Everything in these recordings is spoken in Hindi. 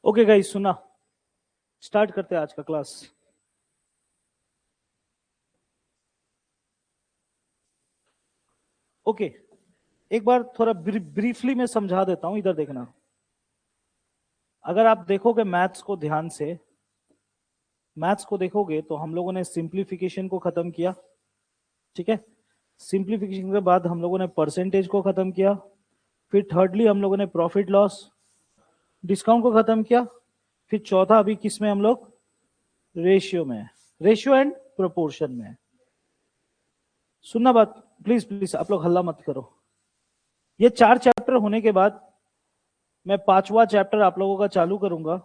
ओके गाइस, सुना, स्टार्ट करते हैं आज का क्लास। ओके, एक बार थोड़ा ब्रीफली मैं समझा देता हूं, इधर देखना। अगर आप देखोगे मैथ्स को ध्यान से, मैथ्स को देखोगे तो हम लोगों ने सिंप्लीफिकेशन को खत्म किया, ठीक है। सिंप्लीफिकेशन के बाद हम लोगों ने परसेंटेज को खत्म किया, फिर थर्डली हम लोगों ने प्रॉफिट लॉस डिस्काउंट को खत्म किया, फिर चौथा अभी किस में हम लोग, रेशियो में, रेशियो एंड प्रोपोर्शन में। सुनना बात, प्लीज प्लीज आप लोग हल्ला मत करो। ये 4 चैप्टर होने के बाद मैं 5वां चैप्टर आप लोगों का चालू करूंगा।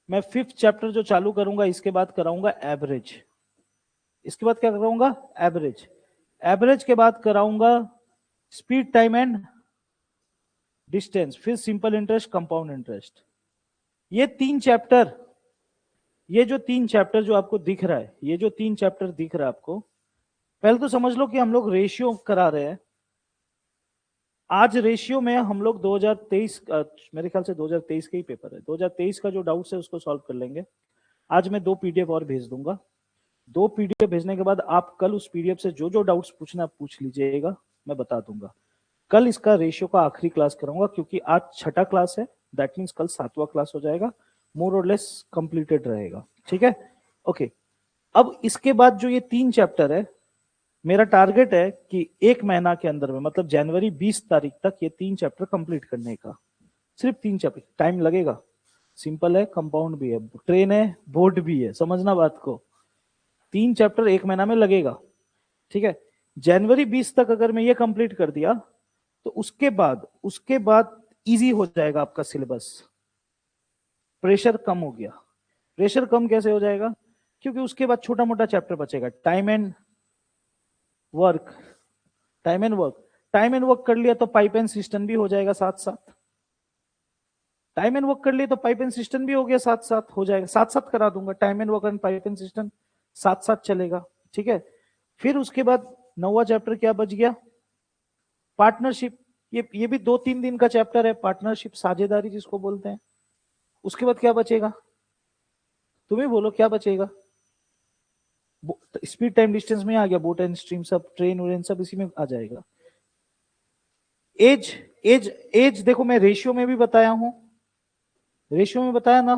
मैं 5th चैप्टर जो चालू करूंगा इसके बाद कराऊंगा एवरेज। इसके बाद क्या कराऊंगा, एवरेज। एवरेज के बाद कराऊंगा स्पीड, टाइम एंड डिस्टेंस, फिर सिंपल इंटरेस्ट, कंपाउंड इंटरेस्ट। ये 3 चैप्टर, ये जो 3 चैप्टर जो आपको दिख रहा है, ये जो 3 चैप्टर दिख रहा है आपको, पहले तो समझ लो कि हम लोग रेशियो करा रहे हैं। आज रेशियो में हम लोग 2023 मेरे ख्याल से 2023 का ही पेपर है, 2023 का जो डाउट्स है उसको सॉल्व कर लेंगे। आज मैं 2 पीडीएफ और भेज दूंगा। 2 पीडीएफ भेजने के बाद आप कल उस पीडीएफ से जो जो डाउट्स पूछना पूछ लीजिएगा, मैं बता दूंगा। कल इसका रेशियो का आखिरी क्लास कराऊंगा, क्योंकि आज 6ठा क्लास है, दैट मीन्स कल 7वां क्लास हो जाएगा, मोर और लेस कंप्लीटेड रहेगा, ठीक है। ओके, अब इसके बाद जो ये 3 चैप्टर है, मेरा टारगेट है कि 1 महीना के अंदर में, मतलब जनवरी 20 तारीख तक ये 3 चैप्टर कंप्लीट करने का। सिर्फ 3 चैप्टर, टाइम लगेगा, सिंपल है, कंपाउंड भी है, ट्रेन है, बोर्ड भी है, समझना बात को। 3 चैप्टर 1 महीना में लगेगा, ठीक है। जनवरी 20 तक अगर मैं ये कंप्लीट कर दिया तो उसके बाद इजी हो जाएगा आपका सिलेबस। प्रेशर कम हो गया। प्रेशर कम कैसे हो जाएगा, क्योंकि उसके बाद छोटा मोटा चैप्टर बचेगा, time and work. Time and work, time and work कर लिया तो पाइप एंड सिस्टम भी हो जाएगा साथ साथ। टाइम एंड वर्क कर लिया तो पाइप एंड सिस्टम भी हो गया, साथ साथ हो जाएगा, साथ साथ करा दूंगा, time and work and pipe and system साथ साथ चलेगा, ठीक है। फिर उसके बाद 9वां चैप्टर क्या बच गया, पार्टनरशिप। ये भी 2-3 दिन का चैप्टर है, पार्टनरशिप, साझेदारी जिसको बोलते हैं। उसके बाद क्या बचेगा, तुम्हें बोलो क्या बचेगा। स्पीड, टाइम, डिस्टेंस में आ गया, बोट एंड स्ट्रीम सब, ट्रेन व्रेन सब इसी में आ जाएगा। एज, एज देखो मैं रेशियो में भी बताया हूं, रेशियो में बताया ना,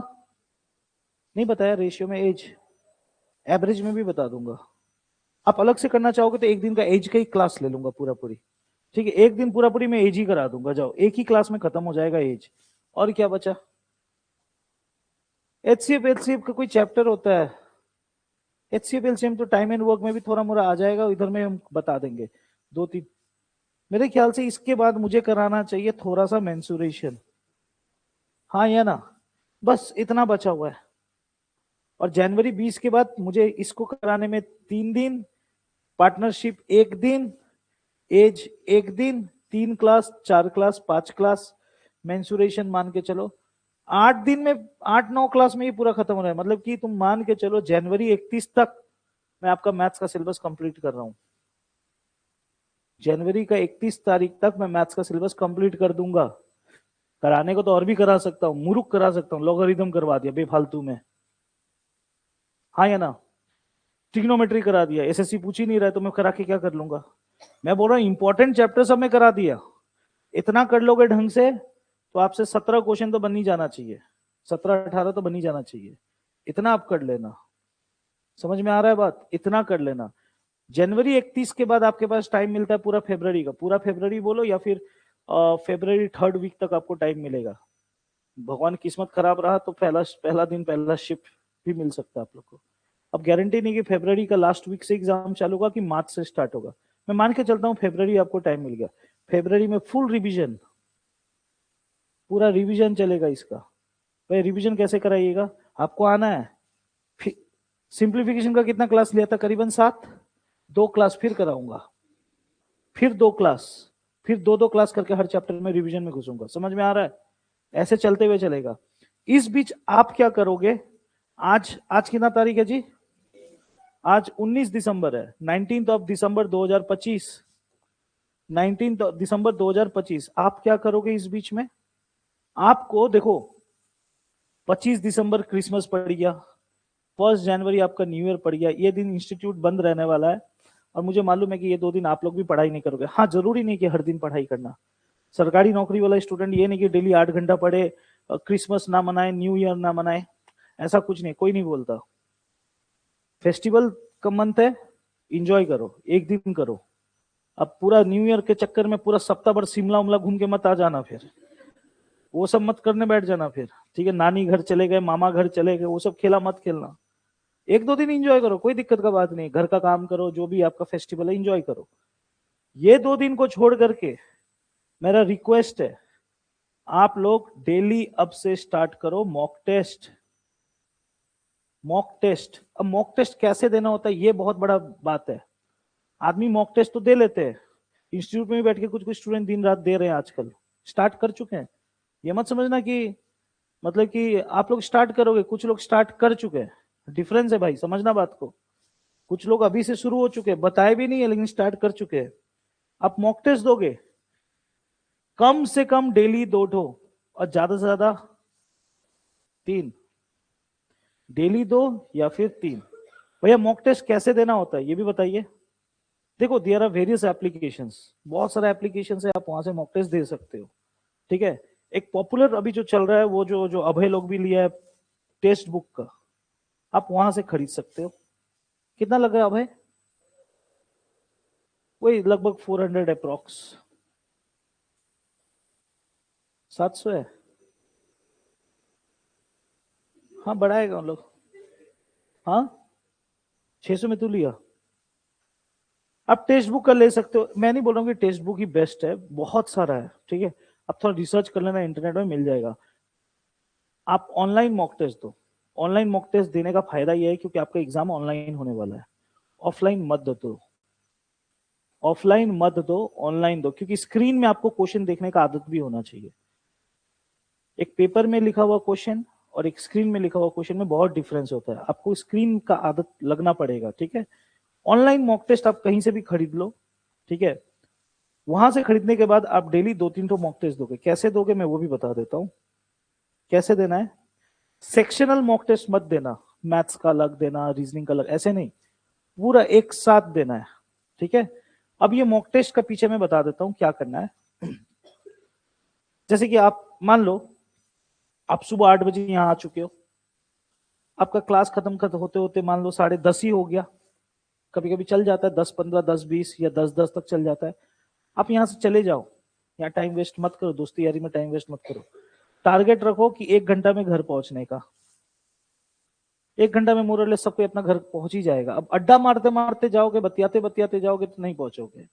नहीं बताया रेशियो में एज, एवरेज में भी बता दूंगा। आप अलग से करना चाहोगे तो एक दिन का एज का ही क्लास ले लूंगा पूरा पूरी, ठीक है। एक दिन पूरा पूरी मैं एज ही करा दूंगा, जाओ, एक ही क्लास में खत्म हो जाएगा एज। और क्या बचा, एचसीएफ, एचसीएफ का कोई चैप्टर होता है, एचसीएफ एलसीएम तो टाइम एंड वर्क में भी थोड़ा मोड़ा आ जाएगा, इधर में हम बता देंगे 2-3। मेरे ख्याल से इसके बाद मुझे कराना चाहिए थोड़ा सा मेंसुरेशन, हाँ या ना, बस इतना बचा हुआ है। और जनवरी 20 के बाद मुझे इसको कराने में 3 दिन, पार्टनरशिप 1 दिन, एज 1 दिन, 3 क्लास, 4 क्लास, 5 क्लास, मेंसुरेशन मान के चलो 8 दिन में, 8-9 क्लास में ये पूरा खत्म हो रहा है। मतलब कि तुम मान के चलो जनवरी 31 तक मैं आपका मैथ्स का सिलेबस कंप्लीट कर रहा हूं। जनवरी का 31 तारीख तक मैं मैथ्स का सिलेबस कंप्लीट कर दूंगा। कराने को तो और भी करा सकता हूँ, मुरुक करा सकता हूँ, लॉगरिथम करवा दिया बेफालतू में, हाँ या ना, ट्रिग्नोमेट्री करा दिया, एसएससी पूछ ही नहीं रहा है तो मैं करा के क्या कर लूंगा। मैं बोल रहा हूँ इंपॉर्टेंट चैप्टर सब में करा दिया। इतना कर लोगे ढंग से तो आपसे 17 क्वेश्चन तो बन ही जाना चाहिए, 17-18 तो बन ही जाना चाहिए। इतना आप कर लेना, समझ में आ रहा है बात, इतना कर लेना। जनवरी 31 के बाद आपके पास टाइम मिलता है पूरा फेब्रवरी का, पूरा फेब्रवरी बोलो या फिर फेब्रवरी 3rd वीक तक आपको टाइम मिलेगा। भगवान किस्मत खराब रहा तो पहला दिन पहला शिफ्ट भी मिल सकता है आप लोग को। अब गारंटी नहीं कि फेब्रवरी का लास्ट वीक से एग्जाम चालू होगा कि मार्च से स्टार्ट होगा, मैं मान के चलता हूँ फेब्रवरी आपको टाइम मिल गया। फेब्रवरी में फुल रिवीजन, पूरा रिवीजन चलेगा इसका। भाई रिवीजन कैसे कराइएगा, आपको आना है, सिंप्लीफिकेशन का कितना क्लास लिया था, करीबन 7, 2 क्लास फिर कराऊंगा, फिर 2 क्लास, फिर 2-2 क्लास करके हर चैप्टर में रिवीजन में घुसूंगा, समझ में आ रहा है। ऐसे चलते हुए चलेगा। इस बीच आप क्या करोगे, आज कितना तारीख है जी, आज 19 दिसंबर है, 19 दिसंबर 2025, 19 दिसंबर 2025। आप क्या करोगे इस बीच में, आपको देखो 25 दिसंबर क्रिसमस पड़ गया, 1 जनवरी आपका न्यू ईयर पड़ गया, ये दिन इंस्टीट्यूट बंद रहने वाला है और मुझे मालूम है कि ये 2 दिन आप लोग भी पढ़ाई नहीं करोगे। हाँ, जरूरी नहीं कि हर दिन पढ़ाई करना। सरकारी नौकरी वाला स्टूडेंट ये नहीं कि डेली 8 घंटा पढ़े, क्रिसमस ना मनाए, न्यू ईयर ना मनाए, ऐसा कुछ नहीं, कोई नहीं बोलता। फेस्टिवल का मंथ है, इंजॉय करो, एक दिन करो। अब पूरा न्यू ईयर के चक्कर में पूरा सप्ताह भर शिमला उमला घूम के मत आ जाना, फिर वो सब मत करने बैठ जाना फिर, ठीक है। नानी घर चले गए, मामा घर चले गए, वो सब खेला मत खेलना। 1-2 दिन इंजॉय करो, कोई दिक्कत का बात नहीं, घर का काम करो, जो भी आपका फेस्टिवल है इंजॉय करो। ये 2 दिन को छोड़ करके मेरा रिक्वेस्ट है, आप लोग डेली अब से स्टार्ट करो मॉक टेस्ट। मॉक टेस्ट, अब मॉक टेस्ट कैसे देना होता है ये बहुत बड़ा बात है। आदमी मॉक टेस्ट तो दे लेते हैं, इंस्टीट्यूट में भी बैठ के कुछ कुछ स्टूडेंट दिन रात दे रहे हैं, आजकल स्टार्ट कर चुके हैं। ये मत समझना कि मतलब कि आप लोग स्टार्ट करोगे, कुछ लोग स्टार्ट कर चुके हैं, डिफरेंस है भाई, समझना बात को। कुछ लोग अभी से शुरू हो चुके हैं, बताए भी नहीं है लेकिन स्टार्ट कर चुके हैं। आप मॉक टेस्ट दोगे, कम से कम डेली 2 ठो और ज्यादा से ज्यादा 3, डेली 2 या फिर 3। भैया मॉक टेस्ट कैसे देना होता है ये भी बताइए। देखो देयर आर वेरियस एप्लीकेशंस, बहुत सारे एप्लीकेशन है, आप वहां से मॉक टेस्ट दे सकते हो, ठीक है। एक पॉपुलर अभी जो चल रहा है वो जो जो अभय लोग भी लिया है टेस्ट बुक का, आप वहां से खरीद सकते हो। कितना लग रहा है अभय? वही लगभग 400 अप्रोक्स, 700 है। हाँ बढ़ाएगा उन लोग। हाँ 600 में तू लिया। आप टेक्स्ट बुक का ले सकते हो, मैं नहीं बोल रहा हूँ कि टेक्स्ट बुक ही बेस्ट है, बहुत सारा है, ठीक है। आप थोड़ा रिसर्च कर लेना, इंटरनेट में मिल जाएगा। आप ऑनलाइन मॉक टेस्ट दो। ऑनलाइन मॉक टेस्ट देने का फायदा यह है क्योंकि आपका एग्जाम ऑनलाइन होने वाला है। ऑफलाइन मत दो, ऑफलाइन मत दो, ऑनलाइन दो, क्योंकि स्क्रीन में आपको क्वेश्चन देखने का आदत भी होना चाहिए। एक पेपर में लिखा हुआ क्वेश्चन और एक स्क्रीन में लिखा हुआ क्वेश्चन में बहुत डिफरेंस होता है, आपको स्क्रीन का आदत लगना पड़ेगा, ठीक है। ऑनलाइन मॉक टेस्ट आप कहीं से भी खरीद लो, ठीक है। वहां से खरीदने के बाद आप डेली 2-3 तो मॉक टेस्ट दोगे। कैसे दोगे मैं वो भी बता देता हूं, कैसे देना है। सेक्शनल मॉक टेस्ट मत देना, मैथ्स का अलग देना, रीजनिंग का अलग, ऐसे नहीं, पूरा एक साथ देना है, ठीक है। अब ये मॉक टेस्ट का पीछे मैं बता देता हूं क्या करना है। जैसे कि आप मान लो आप सुबह 8 बजे यहां आ चुके हो, आपका क्लास खत्म होते होते मान लो 10:30 ही हो गया, कभी कभी चल जाता है 10:15, 10:20 या 10:10 तक चल जाता है। आप यहाँ से चले जाओ, यहाँ टाइम वेस्ट मत करो, दोस्ती यारी में टाइम वेस्ट मत करो। टारगेट रखो कि 1 घंटा में घर पहुंचने का। 1 घंटा में मोरलेस सबको अपना घर पहुंच ही जाएगा। अब अड्डा मारते मारते जाओगे, बतियाते बतियाते जाओगे तो नहीं पहुंचोगे।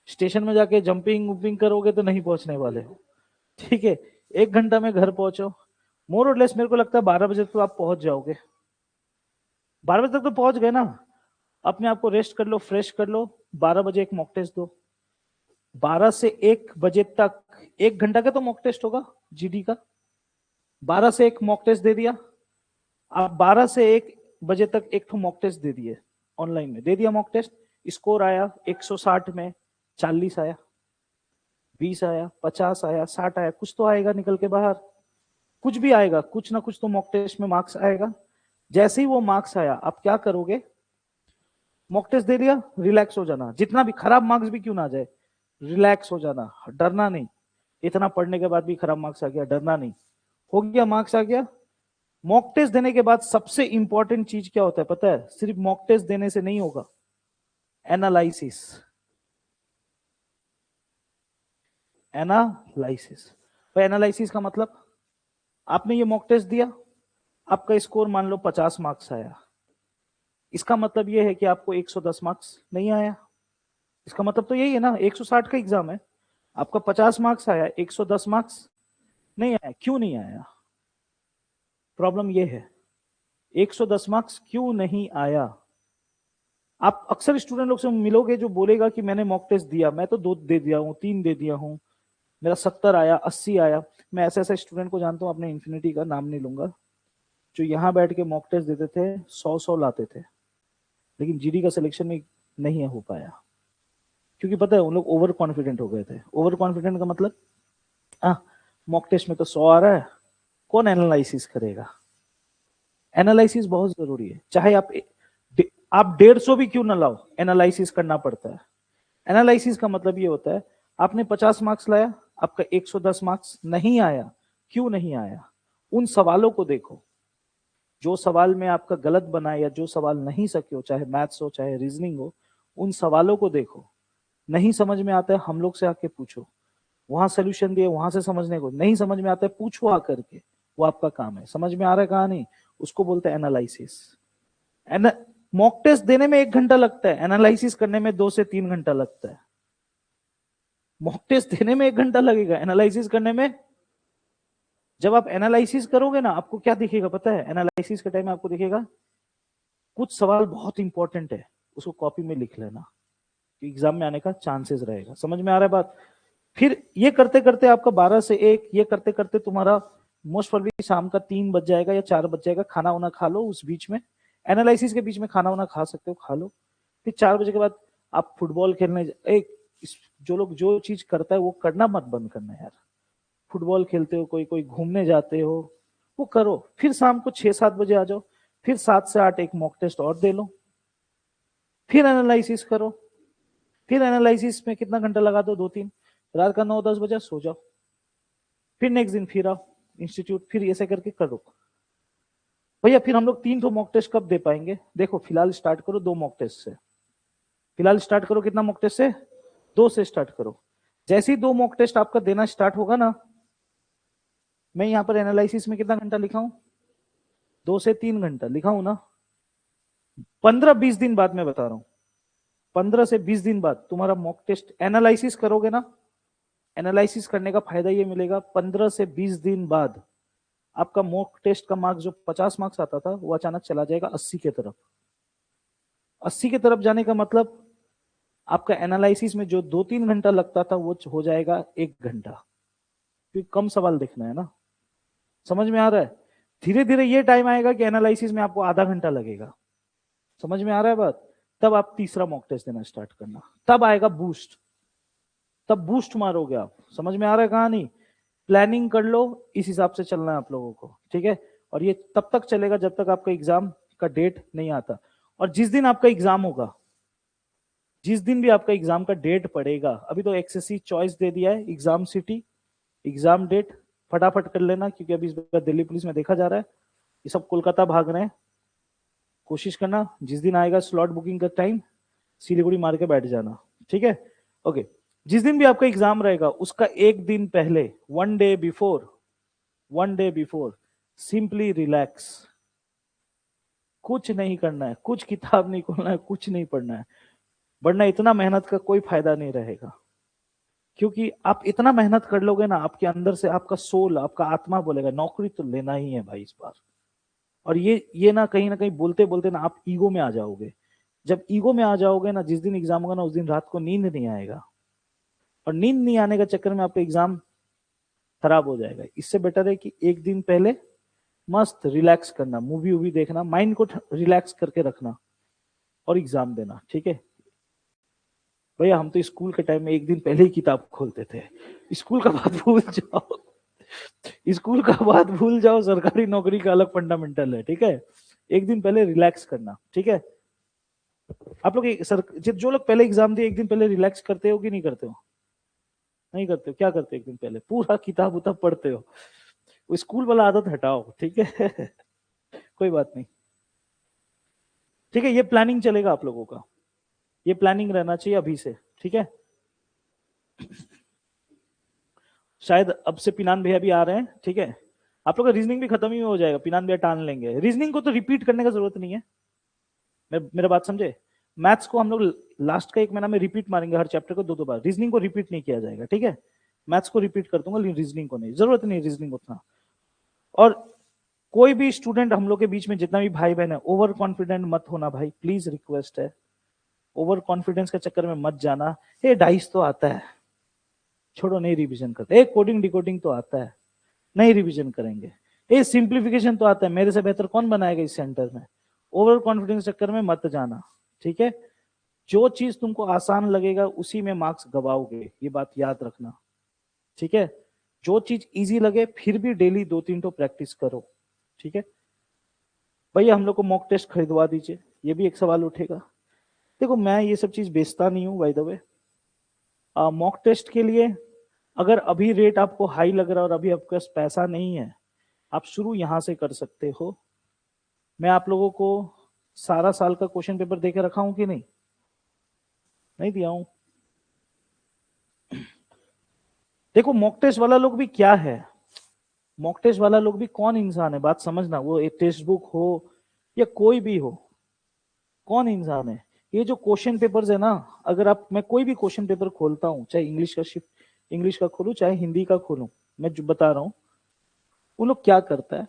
स्टेशन में जाके जंपिंग वंपिंग करोगे तो नहीं पहुंचने वाले हो, ठीक है। 1 घंटा में घर पहुंचो, मोर और लेस मेरे को लगता है 12 बजे तो आप पहुंच जाओगे। 12 बजे तक तो पहुंच गए ना, अपने आप को रेस्ट कर लो, फ्रेश कर लो, 12 बजे एक मॉक टेस्ट दो। 12 से 1 बजे तक 1 घंटा का तो मॉक टेस्ट होगा जीडी का। 12 से 1 मॉक टेस्ट दे दिया, आप 12 से 1 बजे तक एक तो मॉक टेस्ट दे दिए, ऑनलाइन में दे दिया मॉक टेस्ट। स्कोर आया 160 में 40 आया, 20 आया, 50 आया, 60 आया, कुछ तो आएगा निकल के बाहर, कुछ भी आएगा, कुछ ना कुछ तो मॉक टेस्ट में मार्क्स आएगा। जैसे ही वो मार्क्स आया आप क्या करोगे, मॉक टेस्ट दे दिया, रिलैक्स हो जाना, जितना भी खराब मार्क्स भी क्यों ना आ जाए, रिलैक्स हो जाना, डरना नहीं। इतना पढ़ने के बाद भी खराब मार्क्स आ गया, डरना नहीं, हो गया मार्क्स आ गया। मॉक टेस्ट देने के बाद सबसे इंपॉर्टेंट चीज क्या होता है पता है, सिर्फ मॉक टेस्ट देने से नहीं होगा, एनालिसिस। एनालिसिस, तो एनालिसिस का मतलब, आपने ये मॉक टेस्ट दिया, आपका स्कोर मान लो 50 मार्क्स आया, इसका मतलब ये है कि आपको 110 मार्क्स नहीं आया। इसका मतलब तो यही है ना, 160 का एग्जाम है, आपका 50 मार्क्स आया, 110 मार्क्स नहीं आया। क्यों नहीं आया, प्रॉब्लम ये है, 110 मार्क्स क्यों नहीं आया। आप अक्सर स्टूडेंट लोग से मिलोगे जो बोलेगा कि मैंने मॉक टेस्ट दिया, मैं तो 2 दे दिया हूं, 3 दे दिया हूं, मेरा 70 आया, 80 आया। मैं ऐसे ऐसे स्टूडेंट को जानता हूं, अपने इन्फिनिटी का नाम नहीं लूंगा, जो यहाँ बैठ के मॉक टेस्ट देते थे, 100 लाते थे, लेकिन जीडी का सिलेक्शन में नहीं हो पाया। क्योंकि पता है उन लोग ओवर कॉन्फिडेंट हो गए थे। ओवर कॉन्फिडेंट का मतलब, मॉक टेस्ट में तो 100 आ रहा है, कौन एनालिसिस करेगा? एनालिसिस बहुत जरूरी है, चाहे आप 150 भी क्यों ना लाओ, एनालिसिस करना पड़ता है। एनालिसिस का मतलब ये होता है, आपने 50 मार्क्स लाया, आपका 110 मार्क्स नहीं आया, क्यों नहीं आया? उन सवालों को देखो, जो सवाल में आपका गलत बना है या जो सवाल नहीं सके हो, चाहे मैथ्स हो चाहे रीजनिंग हो, उन सवालों को देखो। नहीं समझ में आता है, हम लोग से आके पूछो, वहां सोल्यूशन दिए, वहां से समझने को। नहीं समझ में आता है, पूछो आकर के, वो आपका काम है। समझ में आ रहा है कहा नहीं? उसको बोलते हैं एनालिसिस। मॉक टेस्ट देने में 1 घंटा लगता है, एनालिसिस करने में 2 से 3 घंटा लगता है। मॉक टेस्ट देने में 1 घंटा लगेगा, एनालिसिस करने में। जब आप एनालिसिस करोगे ना, आपको क्या दिखेगा पता है? एनालिसिस के टाइम में आपको दिखेगा कुछ सवाल बहुत इंपॉर्टेंट है, उसको कॉपी में लिख लेना, एग्जाम में आने का चांसेस रहेगा। समझ में आ रहा है बात? फिर ये करते करते आपका 12 से 1, ये करते करते तुम्हारा मोस्ट प्रोबेबली शाम का 3 बज जाएगा या 4 बज जाएगा। खाना वाना खा लो उस बीच में, एनालिसिस के बीच में खाना वाना खा सकते हो, खा लो। फिर 4 बजे के बाद आप फुटबॉल खेलने, एक जो लोग जो चीज करता है वो करना मत बंद करना यार। फुटबॉल खेलते हो, कोई कोई घूमने जाते हो, वो करो। फिर शाम को 6-7 बजे आ जाओ, फिर 7 से 8 एक मॉक टेस्ट और दे लो, फिर एनालिसिस करो। फिर एनालिसिस में कितना घंटा लगा दो? 2-3। रात का 9-10 बजे सो जाओ, फिर नेक्स्ट दिन फिर आओ इंस्टीट्यूट, फिर ऐसे करके करो भैया। फिर हम लोग 3 तो मॉक टेस्ट कब दे पाएंगे? देखो फिलहाल स्टार्ट करो 2 मॉक टेस्ट से। फिलहाल स्टार्ट करो कितना मॉक टेस्ट से? 2 से स्टार्ट करो। जैसे ही 2 मॉक टेस्ट आपका देना स्टार्ट होगा ना, मैं यहाँ पर एनालिसिस में कितना घंटा लिखा हूं? 2 से 3 घंटा लिखा हूं ना। 15-20 दिन बाद मैं बता रहा हूं, 15 से 20 दिन बाद तुम्हारा मॉक टेस्ट एनालिसिस करोगे ना, एनालिसिस करने का फायदा ये मिलेगा, 15 से 20 दिन बाद आपका मॉक टेस्ट का मार्क्स जो 50 मार्क्स आता था वो अचानक चला जाएगा 80 की तरफ। 80 की तरफ जाने का मतलब आपका एनालिसिस में जो 2-3 घंटा लगता था वो हो जाएगा 1 घंटा, क्योंकि कम सवाल देखना है ना। समझ में आ रहा है? धीरे धीरे ये टाइम आएगा कि एनालिसिस में आपको आधा घंटा लगेगा। समझ में आ रहा है बात? तब आप तीसरा मॉक टेस्ट देना स्टार्ट करना, तब आएगा बूस्ट, तब बूस्ट मारोगे आप। समझ में आ रहा है कहानी? प्लानिंग कर लो, इस हिसाब से चलना है आप लोगों को, ठीक है? और ये तब तक चलेगा जब तक आपका एग्जाम का डेट नहीं आता। और जिस दिन आपका एग्जाम होगा, जिस दिन भी आपका एग्जाम का डेट पड़ेगा, अभी तो एक्सेसी चॉइस दे दिया है, एग्जाम सिटी, एग्जाम डेट, फटाफट कर लेना, क्योंकि अभी इस बार दिल्ली पुलिस में देखा जा रहा है ये सब कोलकाता भाग रहे हैं। कोशिश करना जिस दिन आएगा स्लॉट बुकिंग का टाइम, सिलीगुड़ी मार के बैठ जाना, ठीक है? ओके। जिस दिन भी आपका एग्जाम रहेगा उसका 1 दिन पहले, 1 डे बिफोर सिंपली रिलैक्स। कुछ नहीं करना है, कुछ किताब नहीं खोलना है, कुछ नहीं पढ़ना है, वरना इतना मेहनत का कोई फायदा नहीं रहेगा। क्योंकि आप इतना मेहनत कर लोगे ना, आपके अंदर से आपका सोल, आपका आत्मा बोलेगा नौकरी तो लेना ही है भाई इस बार। और ये ना कहीं बोलते बोलते ना आप ईगो में आ जाओगे। जब ईगो में आ जाओगे ना, जिस दिन एग्जाम होगा ना उस दिन रात को नींद नहीं आएगा, और नींद नहीं आने का चक्कर में आपका एग्जाम खराब हो जाएगा। इससे बेटर है कि 1 दिन पहले मस्त रिलैक्स करना, मूवी वूवी देखना, माइंड को रिलैक्स करके रखना और एग्जाम देना, ठीक है? भैया हम तो स्कूल के टाइम में 1 दिन पहले ही किताब खोलते थे। स्कूल का बात भूल जाओ, स्कूल का बात भूल जाओ, सरकारी नौकरी का अलग फंडामेंटल है, ठीक है? 1 दिन पहले रिलैक्स करना, ठीक है? आप लोग सर जो लोग पहले एग्जाम दिए 1 दिन पहले रिलैक्स करते हो कि नहीं करते हो? नहीं करते हो? क्या करते हो 1 दिन पहले? पूरा किताब उताब पढ़ते हो? वो स्कूल वाला आदत हटाओ, ठीक है? कोई बात नहीं, ठीक है? ये प्लानिंग चलेगा आप लोगों का, ये प्लानिंग रहना चाहिए अभी से, ठीक है? शायद अब से पिनान भैया भी आ रहे हैं, ठीक है? आप लोग का रीजनिंग भी खत्म ही हो जाएगा, पिनान भैया टान लेंगे। रीजनिंग को तो रिपीट करने का जरूरत नहीं है, मेरा बात समझे? मैथ्स को हम लोग लास्ट का 1 महीना में रिपीट मारेंगे, हर चैप्टर को 2-2 बार। रीजनिंग को रिपीट नहीं किया जाएगा, ठीक है? मैथ्स को रिपीट कर दूंगा लेकिन रीजनिंग को नहीं, जरूरत नहीं रीजनिंग उतना। और कोई भी स्टूडेंट हम लोग के बीच में जितना भी भाई बहन है, ओवर कॉन्फिडेंट मत होना भाई, प्लीज रिक्वेस्ट है। ओवर कॉन्फिडेंस के चक्कर में मत जाना। ये डाइस तो आता है, छोड़ो नहीं रिवीजन करते। एक कोडिंग डिकोडिंग तो आता है, नहीं रिवीजन करेंगे। ये सिंप्लीफिकेशन तो आता है, मेरे से बेहतर कौन बनाएगा इस सेंटर में? ओवर कॉन्फिडेंस चक्कर में मत जाना, ठीक है? जो चीज तुमको आसान लगेगा उसी में मार्क्स गवाओगे, ये बात याद रखना, ठीक है? जो चीज इजी लगे फिर भी डेली 2-3 तो प्रैक्टिस करो, ठीक है। भैया हम लोग को मॉक टेस्ट खरीदवा दीजिए, ये भी एक सवाल उठेगा। देखो मैं ये सब चीज बेचता नहीं हूँ by the way. Mock test के लिए अगर अभी रेट आपको हाई लग रहा है और अभी आपके पास पैसा नहीं है, आप शुरू यहां से कर सकते हो। मैं आप लोगों को सारा साल का क्वेश्चन पेपर देके रखा हूं कि नहीं? नहीं दिया हूं। देखो मॉक टेस्ट वाला लोग भी क्या है, मॉक टेस्ट वाला लोग भी कौन इंसान है, बात समझना। वो एक टेक्स्ट बुक हो या कोई भी हो, कौन इंसान है? ये जो क्वेश्चन पेपर्स है ना, अगर आप, मैं कोई भी क्वेश्चन पेपर खोलता हूँ, चाहे इंग्लिश का शिफ्ट, इंग्लिश का खोलूं चाहे हिंदी का खोलूं, मैं जो बता रहा हूँ वो लोग क्या करता है।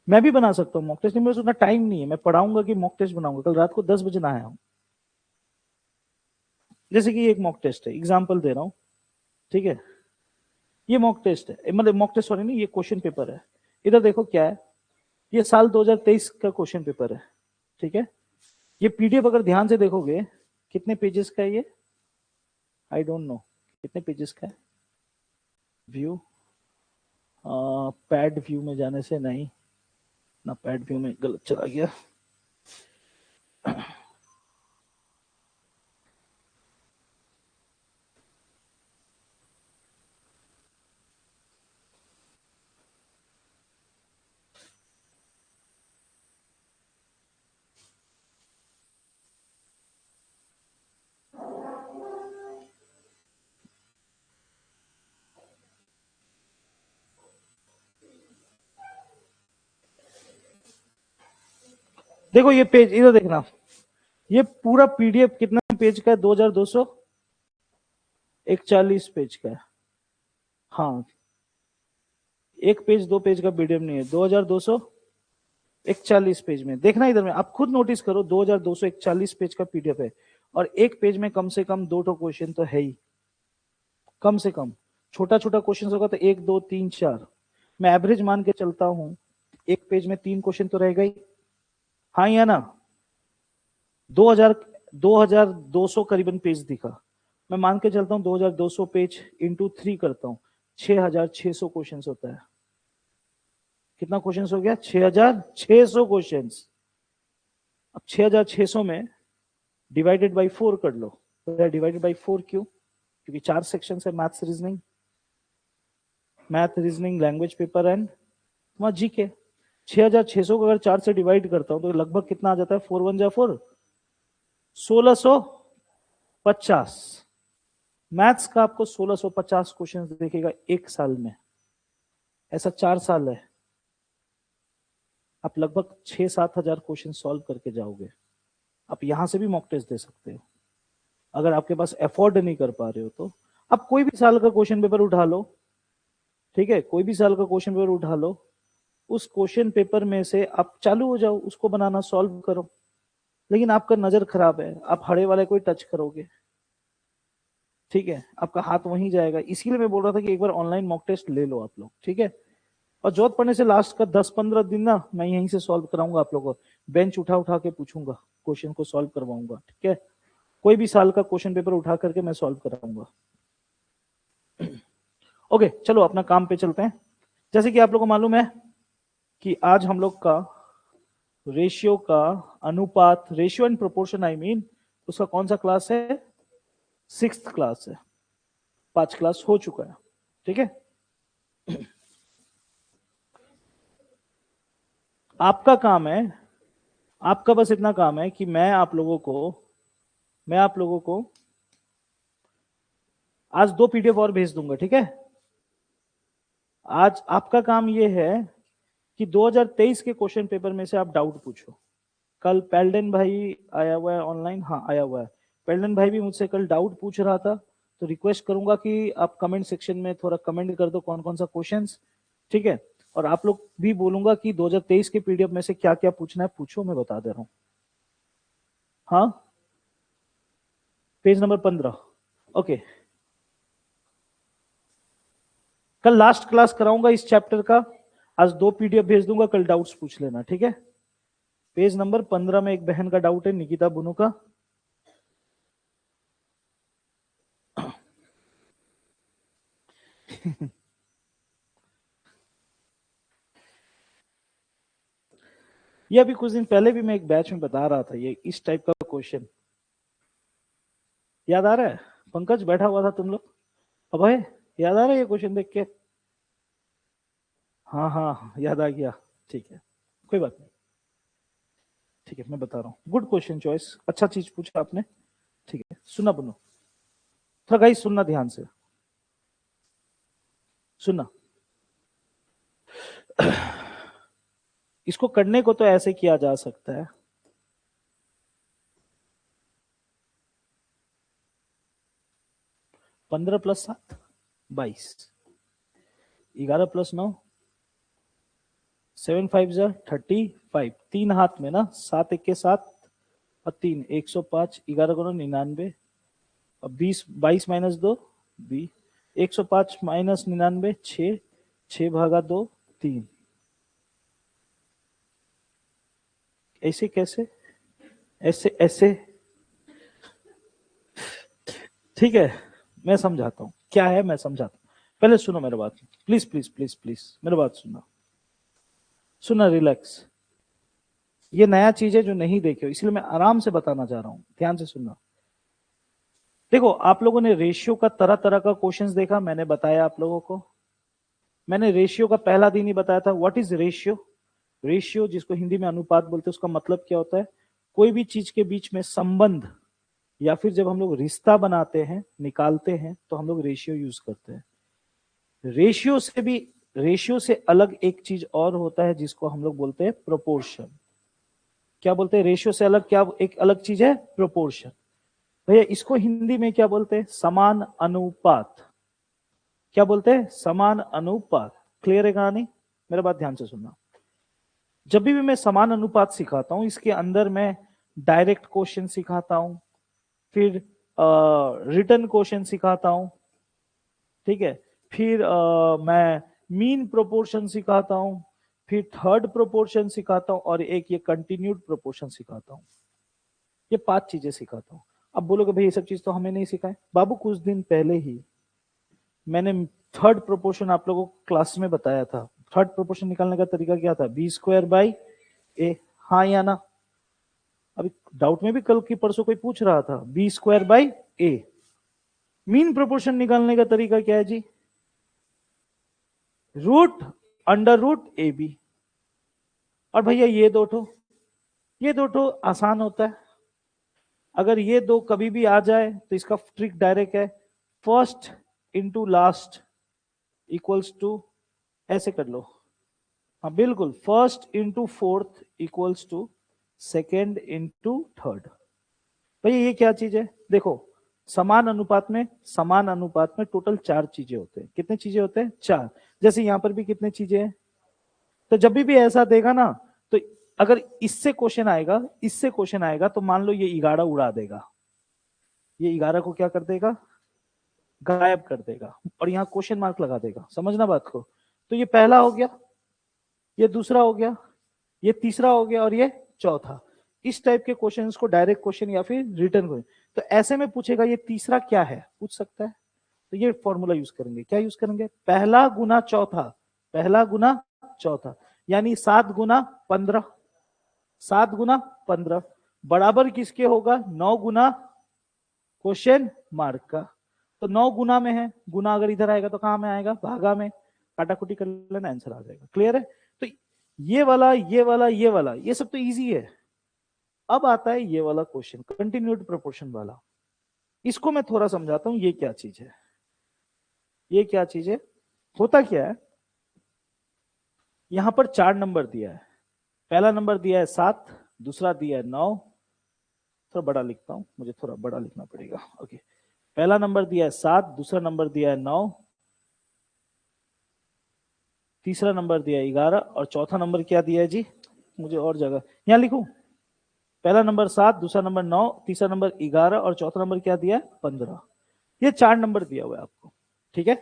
मैं भी बना सकता हूँ मॉक टेस्ट, नहीं मेरे पास उतना टाइम नहीं है, मैं पढ़ाऊंगा कि मॉक टेस्ट बनाऊंगा, कल रात को 10 बजे ना आया हूँ। जैसे कि ये एक मॉक टेस्ट है, एग्जाम्पल दे रहा हूँ, ठीक है। ये मॉक टेस्ट है, मतलब मॉक टेस्ट सॉरी नहीं, ये क्वेश्चन पेपर है। इधर देखो क्या है, ये साल 2023 का क्वेश्चन पेपर है, ठीक है। ये पीडीएफ अगर ध्यान से देखोगे, कितने पेजेस का है ये? आई डोंट नो कितने पेजेस का है। व्यू, पैड व्यू में जाने से नहीं ना, पैड व्यू में गलत चला गया। देखो ये पेज इधर देखना, ये पूरा पीडीएफ कितना पेज का है? 2241 पेज का है। हाँ, एक पेज दो पेज का पीडीएफ नहीं है, 2241 पेज में देखना। इधर में आप खुद नोटिस करो, 2241 पेज का पीडीएफ है, और एक पेज में कम से कम 2 क्वेश्चन तो है ही, कम से कम। छोटा छोटा क्वेश्चन होगा तो 1 2 3 4, मैं एवरेज मान के चलता हूं, एक पेज में 3 क्वेश्चन तो रहेगा ही। हाँ या ना? 2000 2200 करीबन पेज दिखा, मैं मान के चलता हूँ 2200 पेज इंटू 3 करता हूँ, 6600 क्वेश्चन होता है। कितना क्वेश्चन हो गया? 6600 क्वेश्चन। अब 6600 में डिवाइडेड बाई 4 कर लो। डिवाइडेड बाई 4 क्यों? क्योंकि 4 सेक्शन है, maths reasoning, math reasoning language paper and वहां जीके। 6600 को अगर 4 से डिवाइड करता हूं तो लगभग कितना आ जाता है? 4 1 जा 4, 1650। मैथ्स का आपको 1650 क्वेश्चन देखेगा एक साल में, ऐसा 4 साल है, आप लगभग 6-7 हजार क्वेश्चन सॉल्व करके जाओगे। आप यहां से भी मॉक टेस्ट दे सकते हो अगर आपके पास अफोर्ड नहीं कर पा रहे हो तो। आप कोई भी साल का क्वेश्चन पेपर उठा लो, ठीक है, कोई भी साल का क्वेश्चन पेपर उठा लो, उस क्वेश्चन पेपर में से आप चालू हो जाओ, उसको बनाना, सॉल्व करो। लेकिन आपका नजर खराब है, आप हरे वाले को ही टच करोगे, ठीक है, आपका हाथ वहीं जाएगा। इसीलिए मैं बोल रहा था कि एक बार ऑनलाइन मॉक टेस्ट ले लो आप लोग, ठीक है। और जरूरत पड़ने से लास्ट का 10-15 दिन ना मैं यहीं से सॉल्व कराऊंगा आप लोगों को, बेंच उठा उठा के पूछूंगा, क्वेश्चन को सॉल्व करवाऊंगा, ठीक है। कोई भी साल का क्वेश्चन पेपर उठा करके मैं सॉल्व कराऊंगा। ओके चलो अपना काम पे चलते हैं। जैसे कि आप लोगों को मालूम है कि आज हम लोग का रेशियो का अनुपात, ratio and proportion I mean, उसका कौन सा क्लास है? 6th क्लास है, 5 क्लास हो चुका है, ठीक है। आपका काम है, आपका बस इतना काम है कि मैं आप लोगों को आज 2 पीडीएफ और भेज दूंगा, ठीक है। आज आपका काम यह है कि 2023 के क्वेश्चन पेपर में से आप डाउट पूछो। कल पेल्डन भाई आया हुआ है ऑनलाइन, हाँ आया हुआ है, पेल्डन भाई भी मुझसे कल डाउट पूछ रहा था, तो रिक्वेस्ट करूंगा कि आप कमेंट सेक्शन में थोड़ा कमेंट कर दो कौन कौन सा क्वेश्चंस, ठीक है। और आप लोग भी बोलूंगा कि 2023 के पीडीएफ में से क्या क्या पूछना है पूछो, मैं बता दे रहा हूँ। हाँ, पेज नंबर 15, ओके। कल लास्ट क्लास कराऊंगा इस चैप्टर का, आज 2 पीडीएफ भेज दूंगा, कल डाउट्स पूछ लेना, ठीक है। पेज नंबर 15 में एक बहन का डाउट है, निकिता बुनू का। ये अभी कुछ दिन पहले भी मैं एक बैच में बता रहा था, ये इस टाइप का क्वेश्चन याद आ रहा है? पंकज बैठा हुआ था तुम लोग, अभय याद आ रहा है ये क्वेश्चन देख के? हाँ हाँ याद आ गया, ठीक है कोई बात नहीं, ठीक है मैं बता रहा हूँ। गुड क्वेश्चन चॉइस, अच्छा चीज पूछा आपने, ठीक है सुनना बनो, थोड़ा गाइस सुनना ध्यान से, सुनना। इसको करने को तो ऐसे किया जा सकता है, 15 + 7 22, 11 + 9 7 5 जा 35, तीन हाथ में ना, 7 1 के 7 और 3 105, 11 गुना 99, और 20 22 - 2 20, 105 - 99 6, 6 भागा 2 3, ऐसे कैसे, ऐसे ऐसे, ठीक है मैं समझाता हूँ क्या है, मैं समझाता हूँ, पहले सुनो मेरी बात, प्लीज प्लीज प्लीज प्लीज मेरी बात सुनना, सुना रिलैक्स, ये नया चीज है जो नहीं देखे हो, इसलिए मैं आराम से बताना चाह रहा हूं, ध्यान से सुनना। देखो आप लोगों ने रेशियो का तरह तरह का क्वेश्चंस देखा, मैंने बताया आप लोगों को, मैंने रेशियो का पहला दिन ही बताया था। What is ratio? रेशियो जिसको हिंदी में अनुपात बोलते हैं, उसका मतलब क्या होता है? कोई भी चीज के बीच में संबंध, या फिर जब हम लोग रिश्ता बनाते हैं, निकालते हैं, तो हम लोग रेशियो यूज करते हैं। रेशियो से भी, रेशियो से अलग एक चीज और होता है जिसको हम लोग बोलते हैं प्रोपोर्शन। क्या बोलते हैं? रेशियो से अलग क्या एक अलग चीज है? प्रोपोर्शन। भैया इसको हिंदी में क्या बोलते हैं? समान अनुपात। क्या बोलते हैं? समान अनुपात। क्लियर है कहानी? मेरा बात ध्यान से सुनना। जब भी मैं समान अनुपात सिखाता हूं, इसके अंदर मैं डायरेक्ट क्वेश्चन सिखाता हूं, फिर रिटर्न क्वेश्चन सिखाता हूं, ठीक है, फिर मैं मीन प्रोपोर्शन सिखाता हूं, फिर थर्ड प्रोपोर्शन सिखाता हूं, और एक ये कंटिन्यूड प्रोपोर्शन सिखाता हूं। ये 5 चीजें सिखाता हूं। अब बोलोगे भाई ये सब चीज तो हमें नहीं सिखाए। बाबू कुछ दिन पहले ही मैंने थर्ड प्रोपोर्शन आप लोगों को क्लास में बताया था। थर्ड प्रोपोर्शन निकालने का तरीका क्या था? b²/a, हाँ या ना? अभी डाउट में भी कल की परसों कोई पूछ रहा था, b²/a। मीन प्रोपोर्शन निकालने का तरीका क्या है जी? √√ab। और भैया ये दो ठो आसान होता है। अगर ये दो कभी भी आ जाए तो इसका ट्रिक डायरेक्ट है, first into last equals to, ऐसे कर लो, हाँ बिल्कुल, first into fourth equals to second into third. भैया ये क्या चीज है? देखो समान अनुपात में टोटल 4 चीजें होते हैं। कितने चीजें होते हैं? 4। जैसे यहां पर भी कितने चीजें हैं? तो जब भी ऐसा देगा ना, तो अगर इससे क्वेश्चन आएगा, इससे क्वेश्चन आएगा, तो मान लो ये 11 उड़ा देगा, ये 11 को क्या कर देगा? गायब कर देगा, और यहाँ क्वेश्चन मार्क लगा देगा। समझना बात को। तो ये पहला हो गया, ये दूसरा हो गया, ये तीसरा हो गया, और ये चौथा। इस टाइप के क्वेश्चंस को डायरेक्ट क्वेश्चन या फिर रिटर्न क्वेश्चन, तो ऐसे में पूछेगा ये तीसरा क्या है, पूछ सकता है। तो ये फॉर्मूला यूज करेंगे, क्या यूज करेंगे? पहला गुना चौथा, पहला गुना चौथा, यानी 7 गुना 15, 7 गुना 15 बराबर किसके होगा? 9 गुना क्वेश्चन मार्क का। तो 9 गुना में है, गुना अगर इधर आएगा तो कहां में आएगा? भागा में। काटाकुटी कर लेना, आंसर आ जाएगा। क्लियर है? तो ये वाला, ये वाला, ये वाला, ये सब तो इजी है। अब आता है ये वाला क्वेश्चन, कंटिन्यूड प्रोपोर्शन वाला। इसको मैं थोड़ा समझाता हूं, ये क्या चीज है, ये क्या चीज है, होता क्या है। यहां पर 4 नंबर दिया है। पहला नंबर दिया है 7, दूसरा दिया है 9, थोड़ा बड़ा लिखता हूं, मुझे थोड़ा बड़ा लिखना पड़ेगा, ओके। पहला नंबर दिया है 7, दूसरा नंबर दिया है 9, तीसरा नंबर दिया है 11, और चौथा नंबर क्या दिया है जी? मुझे और जगह यहां लिखूं। पहला नंबर 7, दूसरा नंबर 9, तीसरा नंबर 11, और चौथा नंबर क्या दिया है? 15। ये 4 नंबर दिया हुआ है आपको, ठीक है।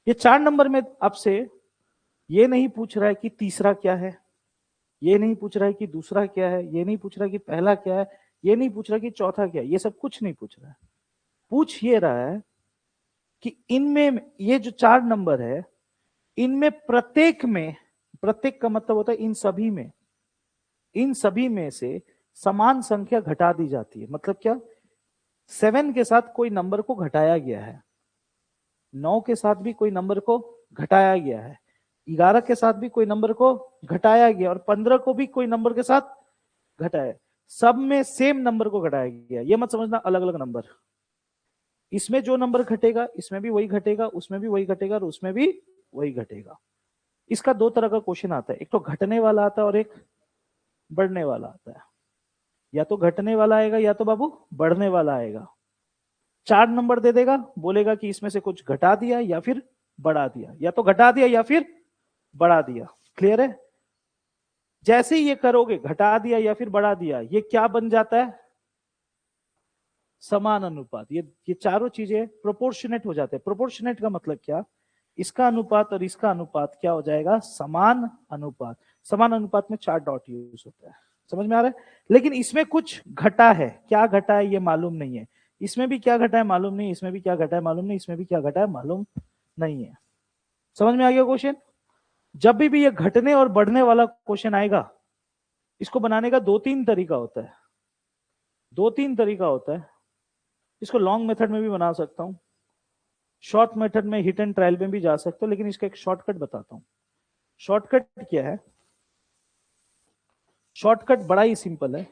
ये 4 नंबर में आपसे ये नहीं पूछ रहा है कि तीसरा क्या है, ये नहीं पूछ रहा है कि दूसरा क्या है, ये नहीं पूछ रहा है कि पहला क्या है, ये नहीं पूछ रहा है कि चौथा क्या है, ये सब कुछ नहीं पूछ रहा है। पूछ ये रहा है कि इनमें ये जो 4 नंबर है, इनमें प्रत्येक में, प्रत्येक का मतलब होता है इन सभी में, इन सभी में से समान संख्या घटा दी जाती है। मतलब क्या, 7 के साथ कोई नंबर को घटाया गया है, 9 के साथ भी कोई नंबर को घटाया गया है, 11 के साथ भी कोई नंबर को घटाया गया, और 15 को भी कोई नंबर के साथ घटाया। सब में सेम नंबर को घटाया गया। ये मत समझना अलग अलग नंबर। इसमें जो नंबर घटेगा इसमें भी वही घटेगा, उसमें भी वही घटेगा, और उसमें भी वही घटेगा। इसका दो तरह का क्वेश्चन आता है, एक तो घटने वाला आता है और एक बढ़ने वाला आता है। या तो घटने वाला आएगा या तो बाबू बढ़ने वाला आएगा। 4 नंबर दे देगा, बोलेगा कि इसमें से कुछ घटा दिया या फिर बढ़ा दिया, या तो घटा दिया या फिर बढ़ा दिया। क्लियर है? जैसे ही ये करोगे, घटा दिया या फिर बढ़ा दिया, ये क्या बन जाता है? समान अनुपात। ये चारों चीजें प्रोपोर्शनेट हो जाते हैं। प्रोपोर्शनेट का मतलब क्या? इसका अनुपात और इसका अनुपात क्या हो जाएगा? समान अनुपात। समान अनुपात में 4 डॉट यूज होता है। समझ में आ रहा है? लेकिन इसमें कुछ घटा है, क्या घटा है ये मालूम नहीं है। इसमें भी क्या घटा है मालूम नहीं, इसमें भी क्या घटा है मालूम नहीं, इसमें भी क्या घटा है मालूम नहीं है। समझ में आ गया क्वेश्चन? जब भी ये घटने और बढ़ने वाला क्वेश्चन आएगा, इसको बनाने का 2-3 तरीका होता है। 2-3 तरीका होता है। इसको लॉन्ग मेथड में भी बना सकता हूं, शॉर्ट मेथड में हिट एंड ट्रायल में भी जा सकते हो, लेकिन इसका एक शॉर्टकट बताता हूं। शॉर्टकट क्या है? शॉर्टकट बड़ा ही सिंपल है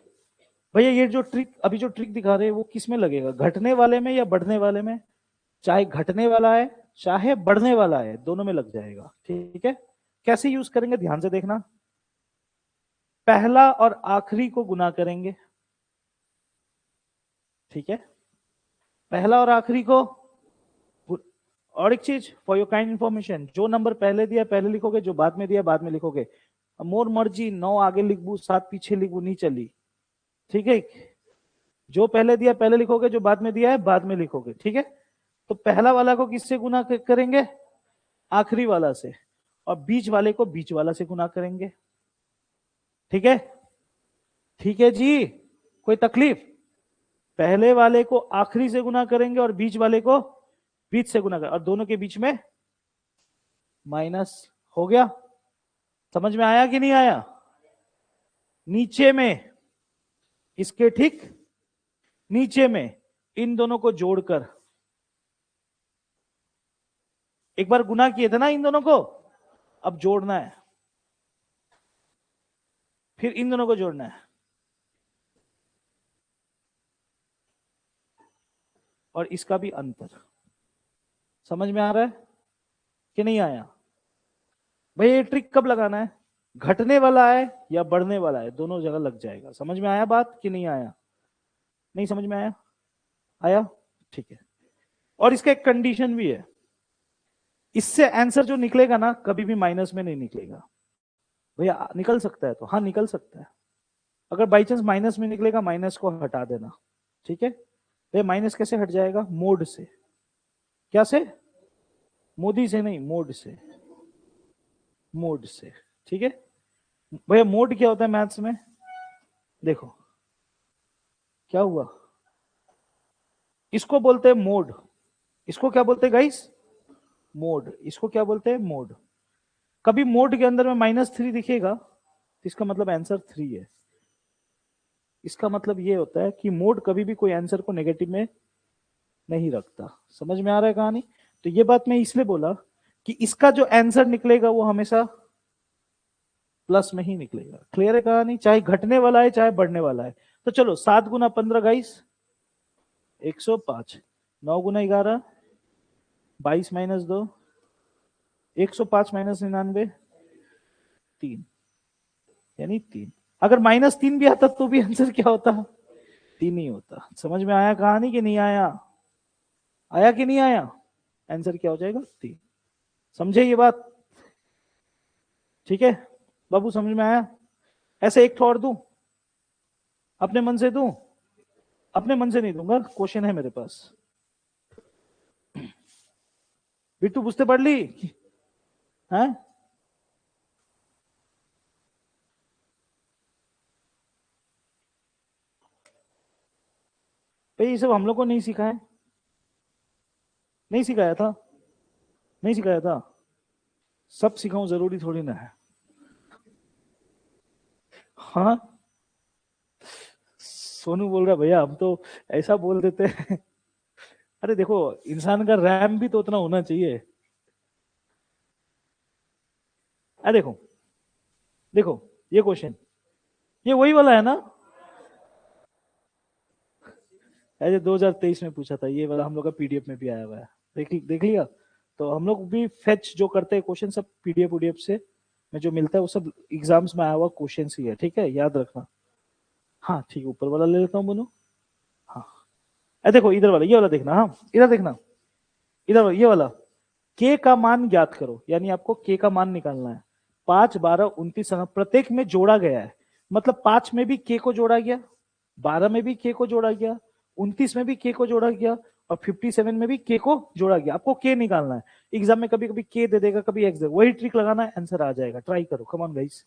भैया। ये जो ट्रिक अभी जो ट्रिक दिखा रहे हैं वो किस में लगेगा? घटने वाले में या बढ़ने वाले में? चाहे घटने वाला है चाहे बढ़ने वाला है, दोनों में लग जाएगा। ठीक है? कैसे यूज करेंगे ध्यान से देखना। पहला और आखिरी को गुना करेंगे। ठीक है? पहला और आखिरी को। और एक चीज फॉर योर काइंड इंफॉर्मेशन, जो नंबर पहले दिया पहले लिखोगे, जो बाद में दिया बाद में लिखोगे। मोर मर्जी, 9 आगे लिखबू 7 पीछे लिखबू, नहीं चली। ठीक है? जो पहले दिया पहले लिखोगे, जो बाद में दिया है बाद में लिखोगे। ठीक है? तो पहला वाला को किससे गुना करेंगे? आखिरी वाला से। और बीच वाले को बीच वाला से गुना करेंगे। ठीक है? ठीक है जी? कोई तकलीफ? पहले वाले को आखिरी से गुना करेंगे और बीच वाले को बीच से गुना करेंगे, और दोनों के बीच में माइनस। हो गया? समझ में आया कि नहीं आया? नीचे में, इसके ठीक नीचे में इन दोनों को जोड़कर, एक बार गुना किए थे ना इन दोनों को, अब जोड़ना है, फिर इन दोनों को जोड़ना है, और इसका भी अंतर। समझ में आ रहा है कि नहीं आया? भाई ये ट्रिक कब लगाना है? घटने वाला है या बढ़ने वाला है, दोनों जगह लग जाएगा। समझ में आया बात कि नहीं आया? नहीं समझ में आया? आया? ठीक है। और इसका एक कंडीशन भी है, इससे आंसर जो निकलेगा ना कभी भी माइनस में नहीं निकलेगा। भैया निकल सकता है तो हाँ निकल सकता है। अगर बाई चांस माइनस में निकलेगा, माइनस को हटा देना। ठीक है? भैया माइनस कैसे हट जाएगा? मोड से। क्या से? मोदी से नहीं, मोड से। मोड से। ठीक है? भैया मोड क्या होता है मैथ्स में? देखो क्या हुआ, इसको बोलते हैं मोड। इसको क्या बोलते हैं गाइस? मोड। इसको क्या बोलते हैं? मोड। कभी मोड के अंदर में -3 दिखेगा तो इसका मतलब आंसर 3 है। इसका मतलब ये होता है कि मोड कभी भी कोई आंसर को नेगेटिव में नहीं रखता। समझ में आ रहा है कहानी? तो ये बात मैं इसलिए बोला कि इसका जो आंसर निकलेगा वो हमेशा प्लस में ही निकलेगा। क्लियर है कहानी? चाहे घटने वाला है चाहे बढ़ने वाला है। तो चलो 7 गुना 15 गाइस 105, 9 गुना 11 22 माइनस 2 105 माइनस 99 3, यानी 3। अगर -3 भी आता तो भी आंसर क्या होता? 3 ही होता। समझ में आया कहानी कि नहीं आया? आया कि नहीं आया? आंसर क्या हो जाएगा? 3। समझे ये बात? ठीक है बाबू, समझ में आया? ऐसे एक और दूं, अपने मन से दूं? अपने मन से नहीं दूंगा, क्वेश्चन है मेरे पास। बिट्टू बुझते पढ़ ली? हैं? भाई ये सब हम लोग को नहीं सिखाया, नहीं सिखाया था, नहीं सिखाया था। सब सिखाऊं जरूरी थोड़ी ना है। हाँ सोनू बोल रहा भैया हम तो ऐसा बोल देते हैं। अरे देखो, इंसान का रैम भी तो उतना होना चाहिए। अरे देखो, देखो ये क्वेश्चन, ये वही वाला है ना, ऐसे 2023 में पूछा था, ये वाला हम लोग का पीडीएफ में भी आया हुआ है। देख लिया। तो हम लोग भी फेच जो करते हैं क्वेश्चन सब पीडीएफ उडीएफ से में जो मिलता है वो सब एग्जाम्स में आया हुआ क्वेश्चन ही है, ठीक है, याद रखना। हाँ ठीक है, ऊपर वाला ले लेता हूँ बोलो। हाँ, अरे देखो इधर वाला, ये वाला देखना, हाँ इधर देखना, इधर ये वाला। के का मान ज्ञात करो, यानी आपको के का मान निकालना है। 5, 12, 29 प्रत्येक में जोड़ा गया है, मतलब 5 में भी के को जोड़ा गया, 12 में भी के को जोड़ा गया, 29 में भी के को जोड़ा गया, और 57 में भी के को जोड़ा गया। आपको के निकालना है। एग्जाम में कभी कभी के दे देगा, कभी एक्स देगा, वही ट्रिक लगाना है, आंसर आ जाएगा। ट्राई करो, कम ऑन गाइस।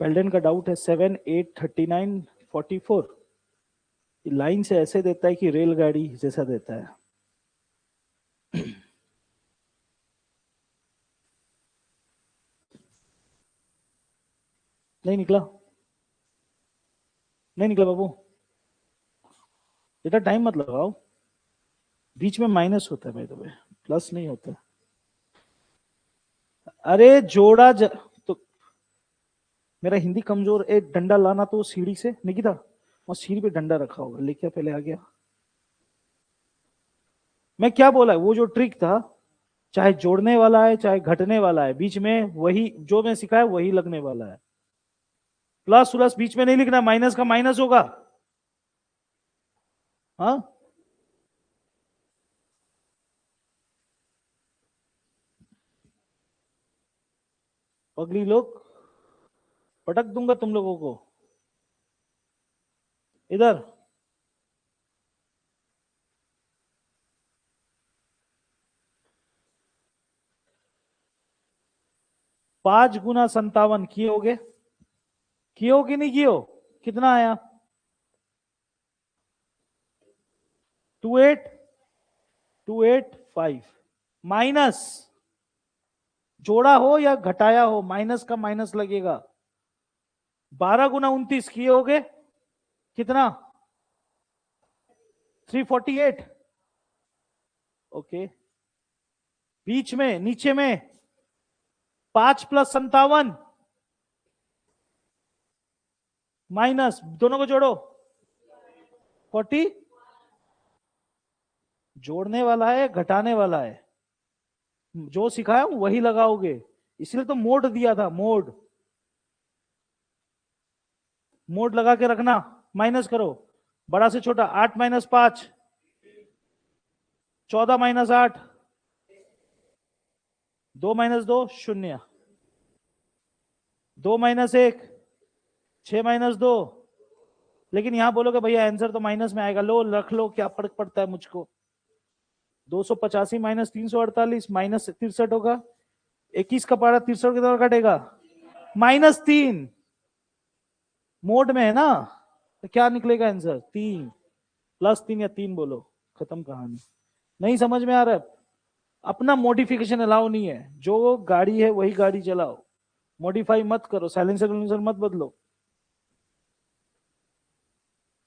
पेल्डन का डाउट है 7, 8, 39, 44। लाइन से ऐसे देता है कि रेलगाड़ी जैसा देता है। नहीं निकला, नहीं निकला बाबू, इतना टाइम मत लगाओ। बीच में माइनस होता है भाई, तो प्लस नहीं होता। अरे तो मेरा हिंदी कमजोर, एक डंडा लाना तो सीढ़ी से निकिता, और सीढ़ी पे डंडा रखा होगा, लेके पहले आ गया। मैं क्या बोला, वो जो ट्रिक था, चाहे जोड़ने वाला है चाहे घटने वाला है, बीच में वही जो मैं सिखाया वही लगने वाला है। प्लस प्लस बीच में नहीं लिखना, माइनस का माइनस होगा। हाँ, अगली लोग पटक दूंगा तुम लोगों को इधर। 5 गुना 57 किए होगे, किए हो कि नहीं किए हो? कितना आया? 28285 माइनस, जोड़ा हो या घटाया हो माइनस का माइनस लगेगा। 12 गुना 29 किए होगे, कितना? 348। ओके, बीच में नीचे में 5 + 57 माइनस, दोनों को जोड़ो 40। जोड़ने वाला है घटाने वाला है, जो सिखाया हूं वही लगाओगे, इसलिए तो मोड दिया था, मोड। मोड लगा के रखना, माइनस करो, बड़ा से छोटा। 8 - 5, 14 - 8, 2 - 2 0, 2 - 1, 6 - 2। लेकिन यहां बोलोगे भैया आंसर तो माइनस में आएगा, लो रख लो, क्या फर्क पड़ता है मुझको। 285 - 348 -63 होगा। 21 का पारा 63 की तरफ कटेगा, -3। मोड में है ना, तो क्या निकलेगा आंसर? 3, +3 या 3 बोलो, खत्म कहानी। नहीं समझ में आ रहा है? अपना मॉडिफिकेशन अलाउ नहीं है, जो गाड़ी है वही गाड़ी चलाओ, मॉडिफाई मत करो, साइलेंसर मत बदलो।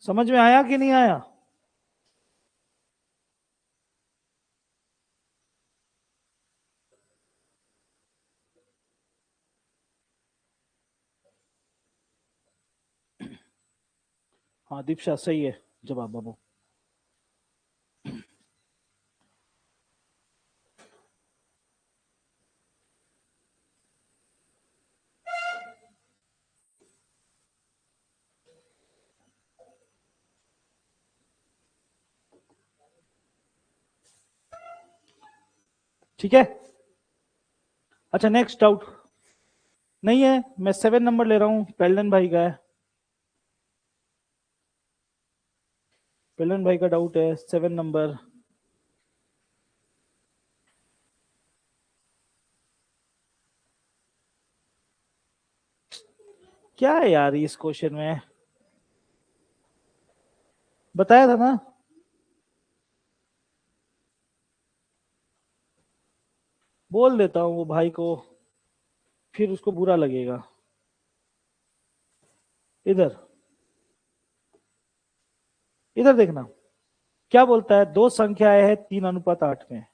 समझ में आया कि नहीं आया? हाँ दीक्षा सही है जवाब बाबू। ठीक है, अच्छा नेक्स्ट डाउट। नहीं है, मैं 7 नंबर ले रहा हूं, पेल्डन भाई का है। पेल्डन भाई का डाउट है 7 नंबर। क्या है यार इस क्वेश्चन में? बताया था ना। बोल देता हूं वो भाई को, फिर उसको बुरा लगेगा। इधर इधर देखना क्या बोलता है। दो संख्याएं है 3:8 में,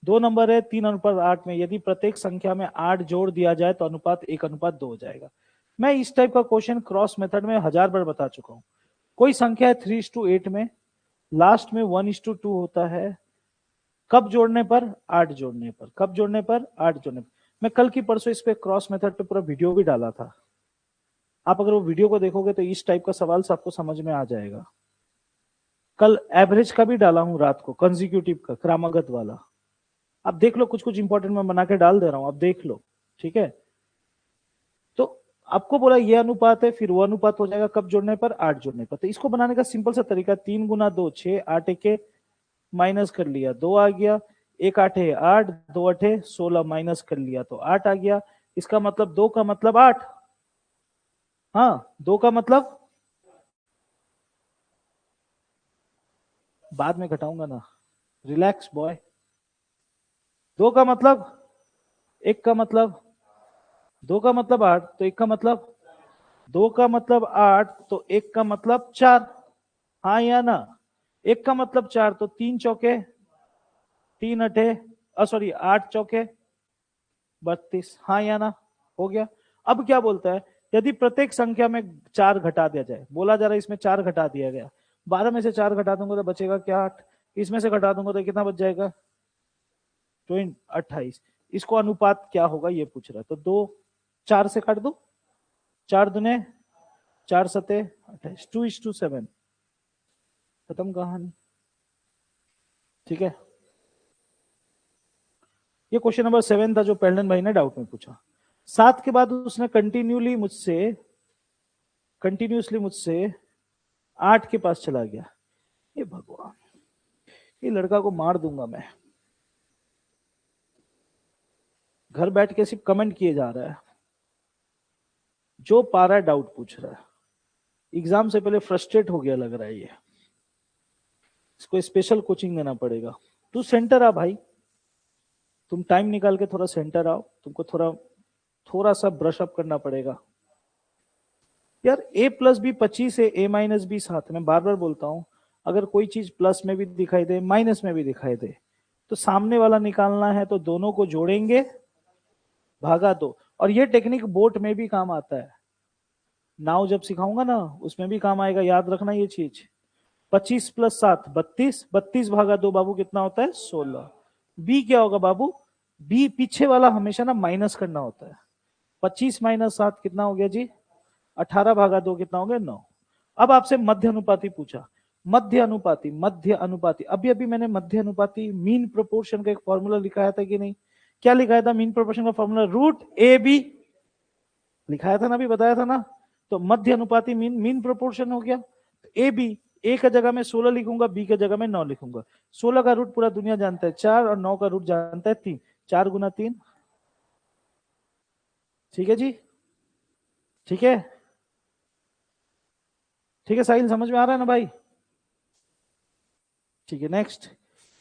दो नंबर है 3:8 में, यदि प्रत्येक संख्या में 8 जोड़ दिया जाए तो अनुपात 1:2 हो जाएगा। मैं इस टाइप का क्वेश्चन क्रॉस मेथड में 1000 बार बता चुका हूं। कोई संख्या है 3:8 में, लास्ट में 1:2 होता है, कब जोड़ने पर? 8 जोड़ने पर। कब जोड़ने पर? 8 जोड़ने पर। मैं कल की परसों इस पे क्रॉस मेथड पे पूरा वीडियो भी डाला था। आप अगर वो वीडियो को देखोगे तो इस टाइप का सवाल आपको समझ में आ जाएगा। कल एवरेज का भी डाला हूं रात को, कंजिक्यूटिव का, क्रमागत वाला। आप देख लो, कुछ कुछ इंपॉर्टेंट मैं बना के डाल दे रहा हूं, आप देख लो। ठीक है, तो आपको बोला ये अनुपात है, फिर वो अनुपात हो जाएगा कब जोड़ने पर? 8 जोड़ने पर। तो इसको बनाने का सिंपल सा तरीका, 3 गुना 2 6, 8 एके माइनस कर लिया 2 आ गया, 1 8 8, 2 8 16 माइनस कर लिया तो 8 आ गया। इसका मतलब 2 का मतलब 8। हाँ, 2 का मतलब, बाद में घटाऊंगा ना, रिलैक्स बॉय। 2 का मतलब, 1 का मतलब, 2 का मतलब 8 तो 1 का मतलब, 2 का मतलब 8 तो 1 का मतलब 4। हाँ या ना? 1 का मतलब 4 तो 3 चौके 3 अठे, सॉरी 8 चौके 32। हाँ या ना? हो गया। अब क्या बोलता है, यदि प्रत्येक संख्या में 4 घटा दिया जाए, बोला जा रहा है इसमें 4 घटा दिया गया, 12 में से 4 घटा दूंगा तो बचेगा क्या? 8। इसमें से घटा दूंगा तो कितना बच जाएगा? 28। इसको अनुपात क्या होगा ये पूछ रहा है। तो 2 4 से काट दो, 4 दुने 4 सते 28, 2:7। खत्म कहानी। ठीक है, ये क्वेश्चन नंबर 7 था जो पेल्डन भाई ने डाउट में पूछा। 7 के बाद उसने कंटिन्यूसली मुझसे 8 के पास चला गया। ये भगवान, ये लड़का को मार दूंगा मैं। घर बैठ के सिर्फ कमेंट किए जा रहा है, जो पा रहा है डाउट पूछ रहा है। एग्जाम से पहले फ्रस्ट्रेट हो गया लग रहा है ये। इसको स्पेशल कोचिंग देना पड़ेगा। तू सेंटर आ भाई, तुम टाइम निकाल के थोड़ा सेंटर आओ, तुमको थोड़ा थोड़ा सा ब्रश अप करना पड़ेगा। यार a+b 25 है, a-b 7। मैं बार बार बोलता हूं, अगर कोई चीज प्लस में भी दिखाई दे माइनस में भी दिखाई दे तो सामने वाला निकालना है, तो दोनों को जोड़ेंगे भागा दो। और ये टेक्निक बोट में भी काम आता है, नाव जब सिखाऊंगा ना उसमें भी काम आएगा, याद रखना ये चीज। 25 + 7 32, 32 भागा 2 बाबू कितना होता है? 16। बी क्या होगा बाबू? बी पीछे वाला हमेशा ना माइनस करना होता है। 25 - 7 कितना हो गया जी? 18 भागा 2 कितना हो गया? 9। अब आपसे मध्य अनुपाती पूछा। मध्य अनुपाती, अभी अभी मैंने मध्य अनुपाती मीन प्रोपोर्शन का एक फॉर्मूला लिखाया था कि नहीं? क्या लिखाया था मीन प्रोपोर्शन का फॉर्मूला? √AB लिखाया था ना, अभी बताया था ना। तो मध्य अनुपाती मीन मीन प्रोपोर्शन हो गया। ए बी, ए का जगह में 16 लिखूंगा, बी का जगह में 9 लिखूंगा। 16 का रूट पूरा दुनिया जानता है 4, और 9 का रूट जानता है 3। 4 गुना 3। ठीक है जी, ठीक है, ठीक है साहिल, समझ में आ रहा है ना भाई? ठीक है, नेक्स्ट।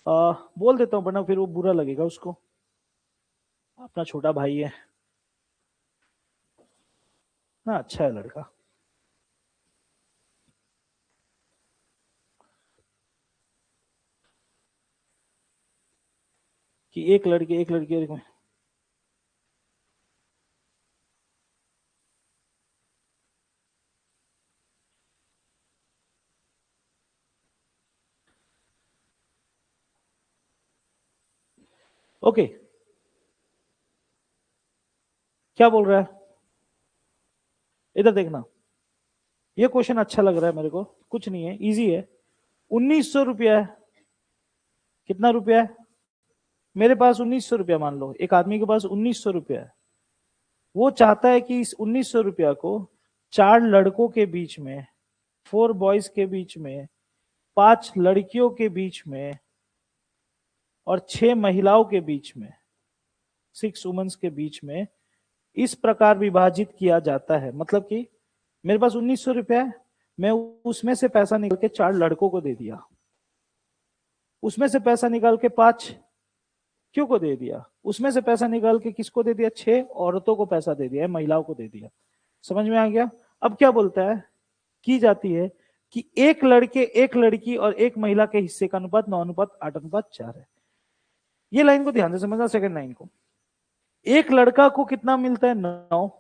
बोल देता हूँ वरना फिर वो बुरा लगेगा उसको, अपना छोटा भाई है ना, अच्छा है लड़का। कि एक लड़की ओके, क्या बोल रहा है? इधर देखना, ये क्वेश्चन अच्छा लग रहा है मेरे को, कुछ नहीं है, इजी है। 1900 रुपया है। कितना रुपया है? मेरे पास 1900 रुपया मान लो, एक आदमी के पास 1900 रुपया है। वो चाहता है कि इस 1900 रुपया को 4 लड़कों के बीच में, 4 बॉयज के बीच में, 5 लड़कियों के बीच में, और 6 महिलाओं के बीच में, 6 वुमेन्स के बीच में इस प्रकार विभाजित किया जाता है। मतलब कि मेरे पास 1900 रुपया है, मैं उसमें से पैसा निकाल के 4 लड़कों को दे दिया, उसमें से पैसा निकाल के 5 क्यों को दे दिया, उसमें से पैसा निकाल के किसको दे दिया, 6 औरतों को पैसा दे दिया, महिलाओं को दे दिया। समझ में आ गया? अब क्या बोलता है, की जाती है कि एक लड़के, एक लड़की और एक महिला के हिस्से का अनुपात 9:8:4 है। ये लाइन को ध्यान से समझना, सेकंड लाइन को। एक लड़का को कितना मिलता है, 9,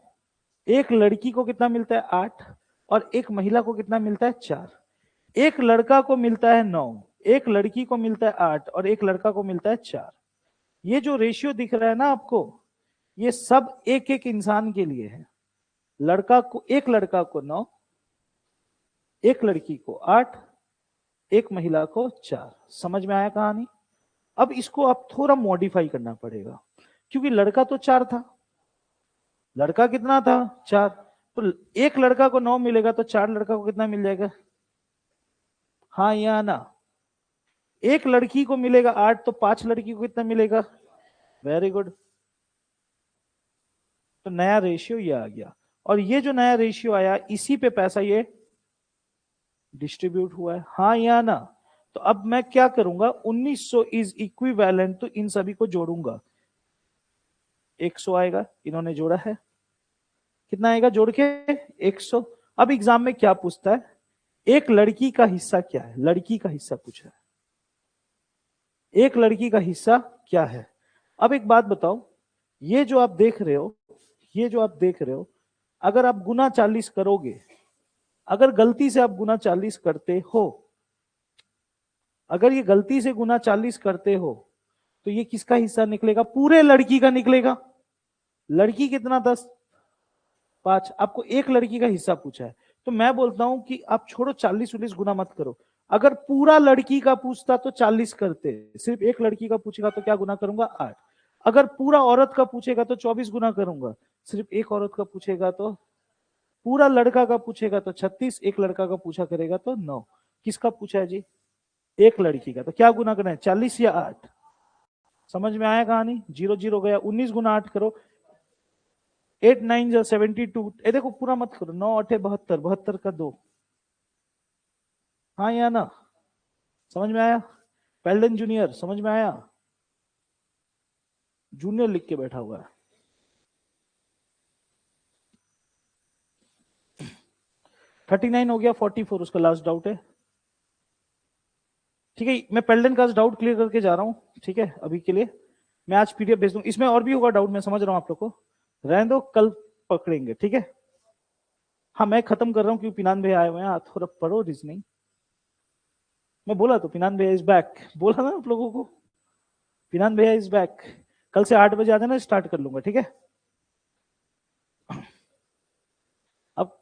एक लड़की को कितना मिलता है, 8, और एक महिला को कितना मिलता है, 4। एक लड़का को मिलता है 9, एक लड़की को मिलता है 8 और एक लड़का को मिलता है 4। ये जो रेशियो दिख रहा है ना आपको, ये सब एक एक इंसान के लिए है। लड़का को, एक लड़का को 9, एक लड़की को 8, एक महिला को 4। समझ में आया कहानी? अब इसको आप थोड़ा मॉडिफाई करना पड़ेगा, क्योंकि लड़का तो 4 था, लड़का कितना था, 4, तो एक लड़का को 9 मिलेगा तो 4 लड़का को कितना मिल जाएगा, हाँ या ना? एक लड़की को मिलेगा 8 तो 5 लड़की को कितना मिलेगा, वेरी गुड। तो नया रेशियो ये आ गया, और ये जो नया रेशियो आया इसी पे पैसा ये डिस्ट्रीब्यूट हुआ है, हाँ या ना? तो अब मैं क्या करूंगा, 1900 इज इक्विवेलेंट, तो इन सभी को जोड़ूंगा, 100 आएगा, इन्होंने जोड़ा है, कितना आएगा जोड़ के, 100। अब एग्जाम में क्या पूछता है, एक लड़की का हिस्सा क्या है, लड़की का हिस्सा पूछा है, एक लड़की का हिस्सा क्या है। अब एक बात बताओ, ये जो आप देख रहे हो, ये जो आप देख रहे हो, अगर आप गुना 40 करोगे, अगर गलती से आप गुना 40 करते हो, अगर ये गलती से गुना 40 करते हो, तो ये किसका हिस्सा निकलेगा, पूरे लड़की का निकलेगा। लड़की कितना, 10, 5, आपको एक लड़की का हिस्सा पूछा है, तो मैं बोलता हूं कि आप छोड़ो 40-40 गुना मत करो, अगर पूरा लड़की का पूछता तो 40 करते, सिर्फ एक लड़की का पूछेगा तो क्या गुना करूंगा, 8। अगर पूरा औरत का पूछेगा तो 24 गुना करूंगा, सिर्फ एक औरत का पूछेगा तो, पूरा लड़का का पूछेगा तो 36, एक लड़का का पूछा करेगा तो 9। किसका पूछा है जी, एक लड़की का, तो क्या गुना करना है, 40 या 8? समझ में आया कहानी? 0 0 गया, 19 गुना 8 करो, 8 9 जा 72, ये देखो पूरा मत करो, 9 8 72, 72 का 2, हाँ या ना? समझ में आया? पेल्डन जूनियर समझ में आया? जूनियर लिख के बैठा हुआ है। 39 हो गया, 44 उसका लास्ट डाउट है, ठीक है? मैं पेल्डन का डाउट क्लियर करके जा रहा हूं, ठीक है? अभी के लिए मैं आज पीडीएफ भेज दूं, इसमें और भी होगा डाउट, मैं समझ रहा हूं आप लोग को, रहने दो, कल पकड़ेंगे, ठीक है? हाँ मैं खत्म कर रहा हूँ क्योंकि पिनान भैया आए हुए हैं, थोड़ा पढ़ो रीजनिंग। मैं बोला तो पिनान भैया इज बैक, बोला ना आप लोगों को, पिनान भैया इज बैक। कल से 8 बजे आ जाना, स्टार्ट कर लूंगा, ठीक है? अब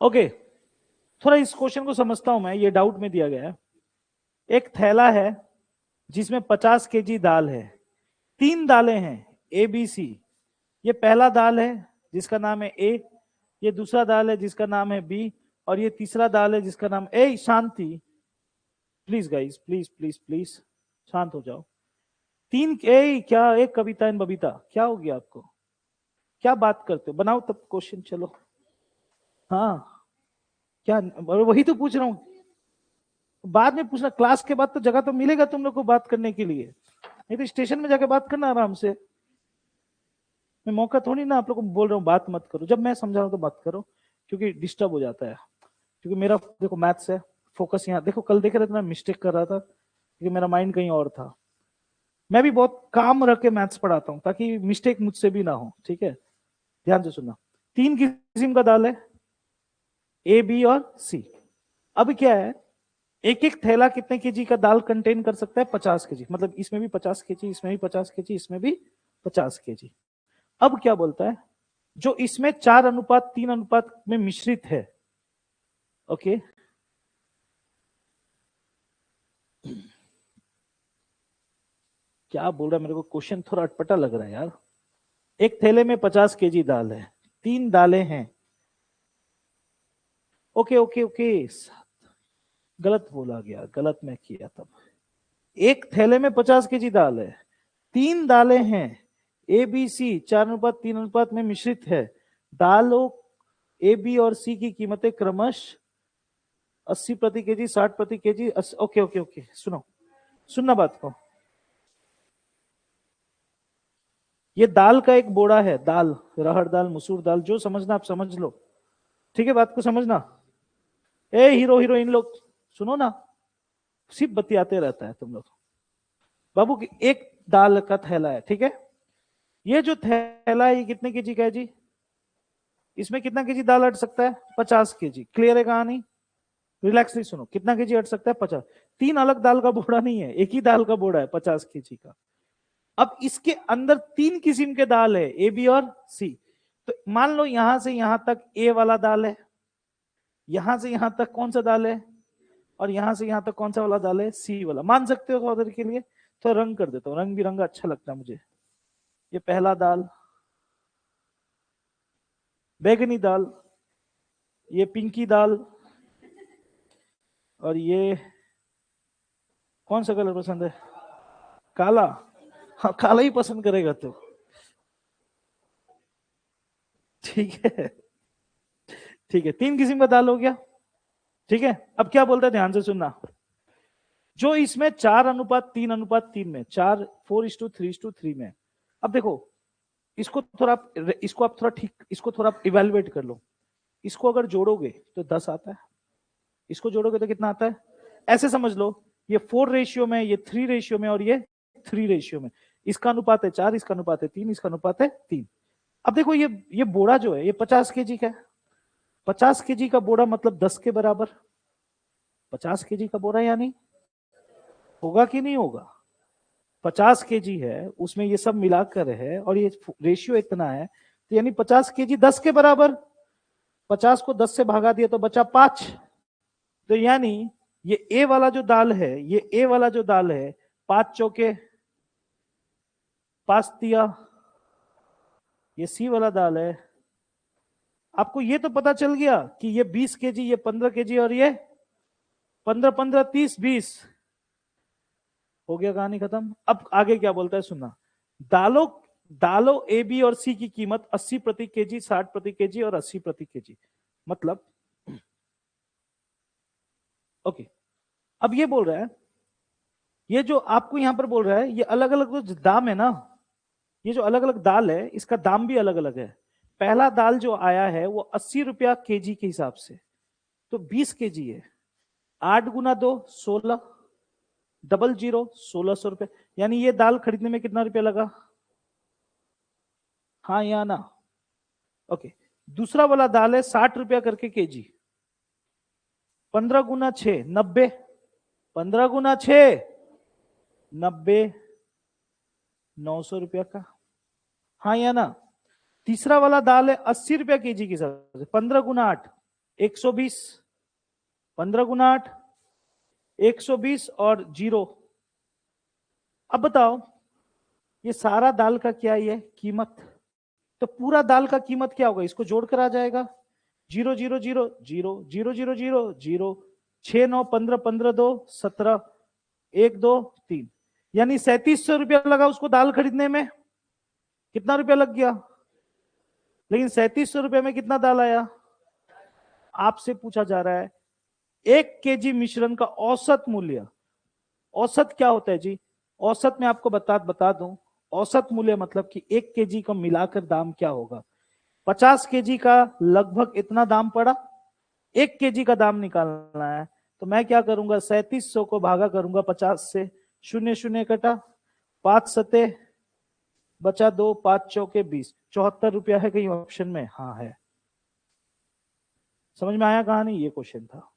ओके, थोड़ा इस क्वेश्चन को समझता हूं मैं, ये डाउट में दिया गया है। एक थैला है जिसमें 50 केजी दाल है, 3 दालें हैं ए बी सी। ये पहला दाल है जिसका नाम है ए, ये दूसरा दाल है जिसका नाम है बी, और ये तीसरा दाल है जिसका नाम ए। शांति please guys, please please please शांत हो जाओ। तीन ए क्या, एक कविता इन बबीता, क्या हो गया आपको, क्या बात करते हो, बनाओ तब क्वेश्चन, चलो। हाँ क्या, वही तो पूछ रहा हूँ, बाद में पूछना, क्लास के बाद तो जगह तो मिलेगा तुम लोग को बात करने के लिए, नहीं तो स्टेशन में जाके बात करना आराम से। मैं मौका थोड़ी ना आप लोग को बोल रहा हूँ बात मत करो, जब मैं समझा रहा हूँ तो बात करो, क्योंकि डिस्टर्ब हो जाता है। क्योंकि मेरा देखो मैथ्स है, फोकस यहाँ देखो, कल देख रहे थे मैं मिस्टेक कर रहा था क्योंकि मेरा माइंड कहीं और था। मैं भी बहुत काम रख के मैथ्स पढ़ाता हूँ ताकि मिस्टेक मुझसे भी ना हो, ठीक है? ध्यान से सुनना। 3 किस्म का दाल है, ए बी और सी। अब क्या है, एक एक थैला कितने केजी का दाल कंटेन कर सकता है, 50 केजी, मतलब इसमें भी 50 केजी, इसमें भी 50 केजी, इसमें भी 50 केजी। अब क्या बोलता है, जो इसमें 4:3 अनुपात में मिश्रित है, ओके, क्या बोल रहा है, मेरे को क्वेश्चन थोड़ा अटपटा लग रहा है यार। एक थैले में 50 केजी दाल है, 3 दालें हैं। ओके ओके ओके, गलत बोला गया, गलत मैं किया तब। एक थैले में 50 केजी दाल है, 3 दालें हैं, ए बी सी 4:3 में मिश्रित है। दालों ए बी और सी की कीमतें क्रमश 80 प्रति केजी, 60 प्रति केजी। ओके ओके ओके, सुनो, सुनना बात को। ये दाल का एक बोरा है, दाल, रहड़ दाल, मसूर दाल, जो समझना आप समझ लो, ठीक है, बात को समझना। ए हीरो हीरोइन लोग सुनो ना, सिर्फ बतियाते रहता है तुम लोग। बाबू की एक दाल का थैला है, ठीक है। ये जो थैला है ये कितने केजी का है जी? इसमें कितना केजी दाल अट सकता है? 50 केजी। क्लियर है कहानी? रिलैक्सली सुनो, कितना केजी अट सकता है? 50। 3 अलग दाल का बोरा नहीं है, एक ही दाल का बोरा है 50 केजी का। अब इसके अंदर 3 किस्म के दाल है, ए बी और सी। तो मान लो यहां से यहां तक ए वाला दाल है, यहां से यहां तक कौन सा दाल है, और यहां से यहां तक कौन सा वाला दाल है? सी वाला। मान सकते हो थोड़ा देर के लिए, तो रंग कर देता हूं, रंग बिरंगा अच्छा लगता है मुझे। ये पहला दाल, बैगनी दाल, ये पिंकी दाल, और ये कौन सा कलर पसंद है? काला। हाँ, काला ही पसंद करेगा तो, ठीक है। ठीक है, 3 किस्म का दाल हो गया, ठीक है। अब क्या बोलता है, ध्यान से सुनना। जो इसमें 4:3:3 में, 4:4:3:3 में। अब देखो, इसको थोड़ा इसको आप थोड़ा ठीक, इसको थोड़ा इवेलुएट कर लो। इसको अगर जोड़ोगे तो 10 आता है, इसको जोड़ोगे तो कितना आता है? ऐसे समझ लो, ये 4 रेशियो में, ये 3 रेशियो में, और ये 3 रेशियो में। इसका अनुपात है 4, इसका अनुपात है 3, इसका अनुपात है 3। अब देखो, ये बोरा जो है ये 50 केजी का है। 50 केजी का बोरा मतलब 10 के बराबर। 50 केजी का बोरा, यानी होगा कि नहीं होगा? 50 केजी है, उसमें ये सब मिलाकर है, और ये रेशियो इतना है, तो यानी 50 केजी 10 के बराबर। 50 को 10 से भागा दिया तो बचा 5। तो यानी ये ए वाला जो दाल है, ये ए वाला जो दाल है, 5 चौके 5 दिया। ये सी वाला दाल है। आपको ये तो पता चल गया कि ये 20 केजी, ये 15 केजी, और ये 15 15 30 20। हो गया, कहानी खत्म। अब आगे क्या बोलता है सुनना। दालों दालों ए बी और सी की कीमत 80 प्रति केजी, 60 प्रति केजी और 80 प्रति केजी। मतलब ओके, अब ये बोल रहा है, ये जो आपको यहां पर बोल रहा है, ये अलग अलग जो दाम है ना, ये जो अलग अलग दाल है इसका दाम भी अलग अलग है। पहला दाल जो आया है वो 80 रुपया केजी के हिसाब से, तो 20 केजी है। 8 × 2 16, डबल जीरो 1600 रुपये। यानी ये दाल खरीदने में कितना रुपया लगा? हाँ या ना? ओके। दूसरा वाला दाल है 60 रुपया करके केजी। 15 × 6 90, 15 × 6 90, 900 रुपया का। हाँ या ना? तीसरा वाला दाल है 80 रुपया केजी के हिसाब से। 15 × 8 120, 15 × 8 120 और जीरो। अब बताओ, ये सारा दाल का क्या है कीमत? तो पूरा दाल का कीमत क्या होगा? इसको जोड़कर आ जाएगा, 0 0 0 0 0 0 0 0 6 9 15 15 2 17 1 2 3, यानी 3700 रुपया लगा उसको दाल खरीदने में। कितना रुपया लग गया? लेकिन 3700 रुपये में कितना दाल आया? आपसे पूछा जा रहा है 1 केजी मिश्रण का औसत मूल्य। औसत क्या होता है जी? औसत में आपको बता दूं, औसत मूल्य मतलब कि 1 केजी का मिलाकर दाम क्या होगा। 50 केजी का लगभग इतना दाम पड़ा, 1 केजी का दाम निकालना है, तो मैं क्या करूंगा, 3700 को भागा करूंगा 50 से, 0 0 कटा, 5 सते बचा 2, 5 चौके 20, 74 रुपया है कहीं ऑप्शन में? हाँ है। समझ में आया कहानी? ये क्वेश्चन था,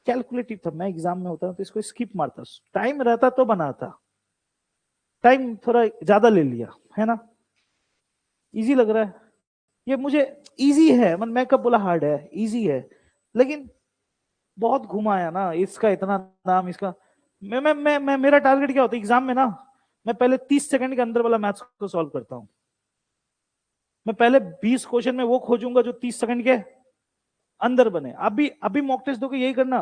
कैलकुलेटिव था। मैं एग्जाम में होता तो इसको स्किप मारता, टाइम रहता तो बनाता। टाइम थोड़ा ज्यादा ले लिया है ना। इजी लग रहा है ये मुझे? इजी है, मैं कब बोला हार्ड है? इजी है, लेकिन बहुत घुमाया ना, इसका इतना नाम, इसका मैं मेरा टारगेट क्या होता है एग्जाम में ना, मैं पहले 30 सेकंड के अंदर वाला मैथ्स को सॉल्व करता हूं। मैं पहले 20 क्वेश्चन में वो खोजूंगा जो 30 सेकंड के अंदर बने। अभी मॉक टेस्ट दोगे यही करना,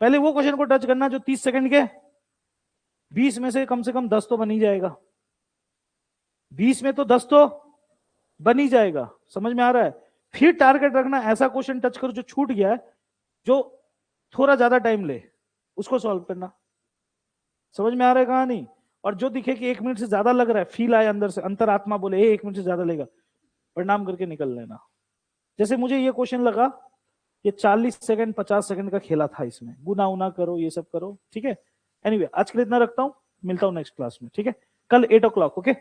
पहले वो क्वेश्चन को टच करना जो 30 सेकंड के, 20 में से कम 10 तो बन ही जाएगा, 20 में तो 10 तो बन ही जाएगा। समझ में आ रहा है? फिर टारगेट रखना ऐसा क्वेश्चन टच करो जो छूट गया है, जो थोड़ा ज्यादा टाइम ले, उसको सॉल्व करना। समझ में आ रहा है कहानी? और जो दिखे कि 1 मिनट से ज्यादा लग रहा है, फील आए अंदर से, अंतरात्मा बोले 1 मिनट से ज्यादा लेगा, परिणाम करके निकल लेना। जैसे मुझे ये क्वेश्चन लगा, ये 40 सेकंड 50 सेकंड का खेला था, इसमें गुना उना करो, ये सब करो, ठीक है। एनीवे, आज के लिए इतना रखता हूं, मिलता हूं नेक्स्ट क्लास में, ठीक है, कल 8 o'clock, ओके।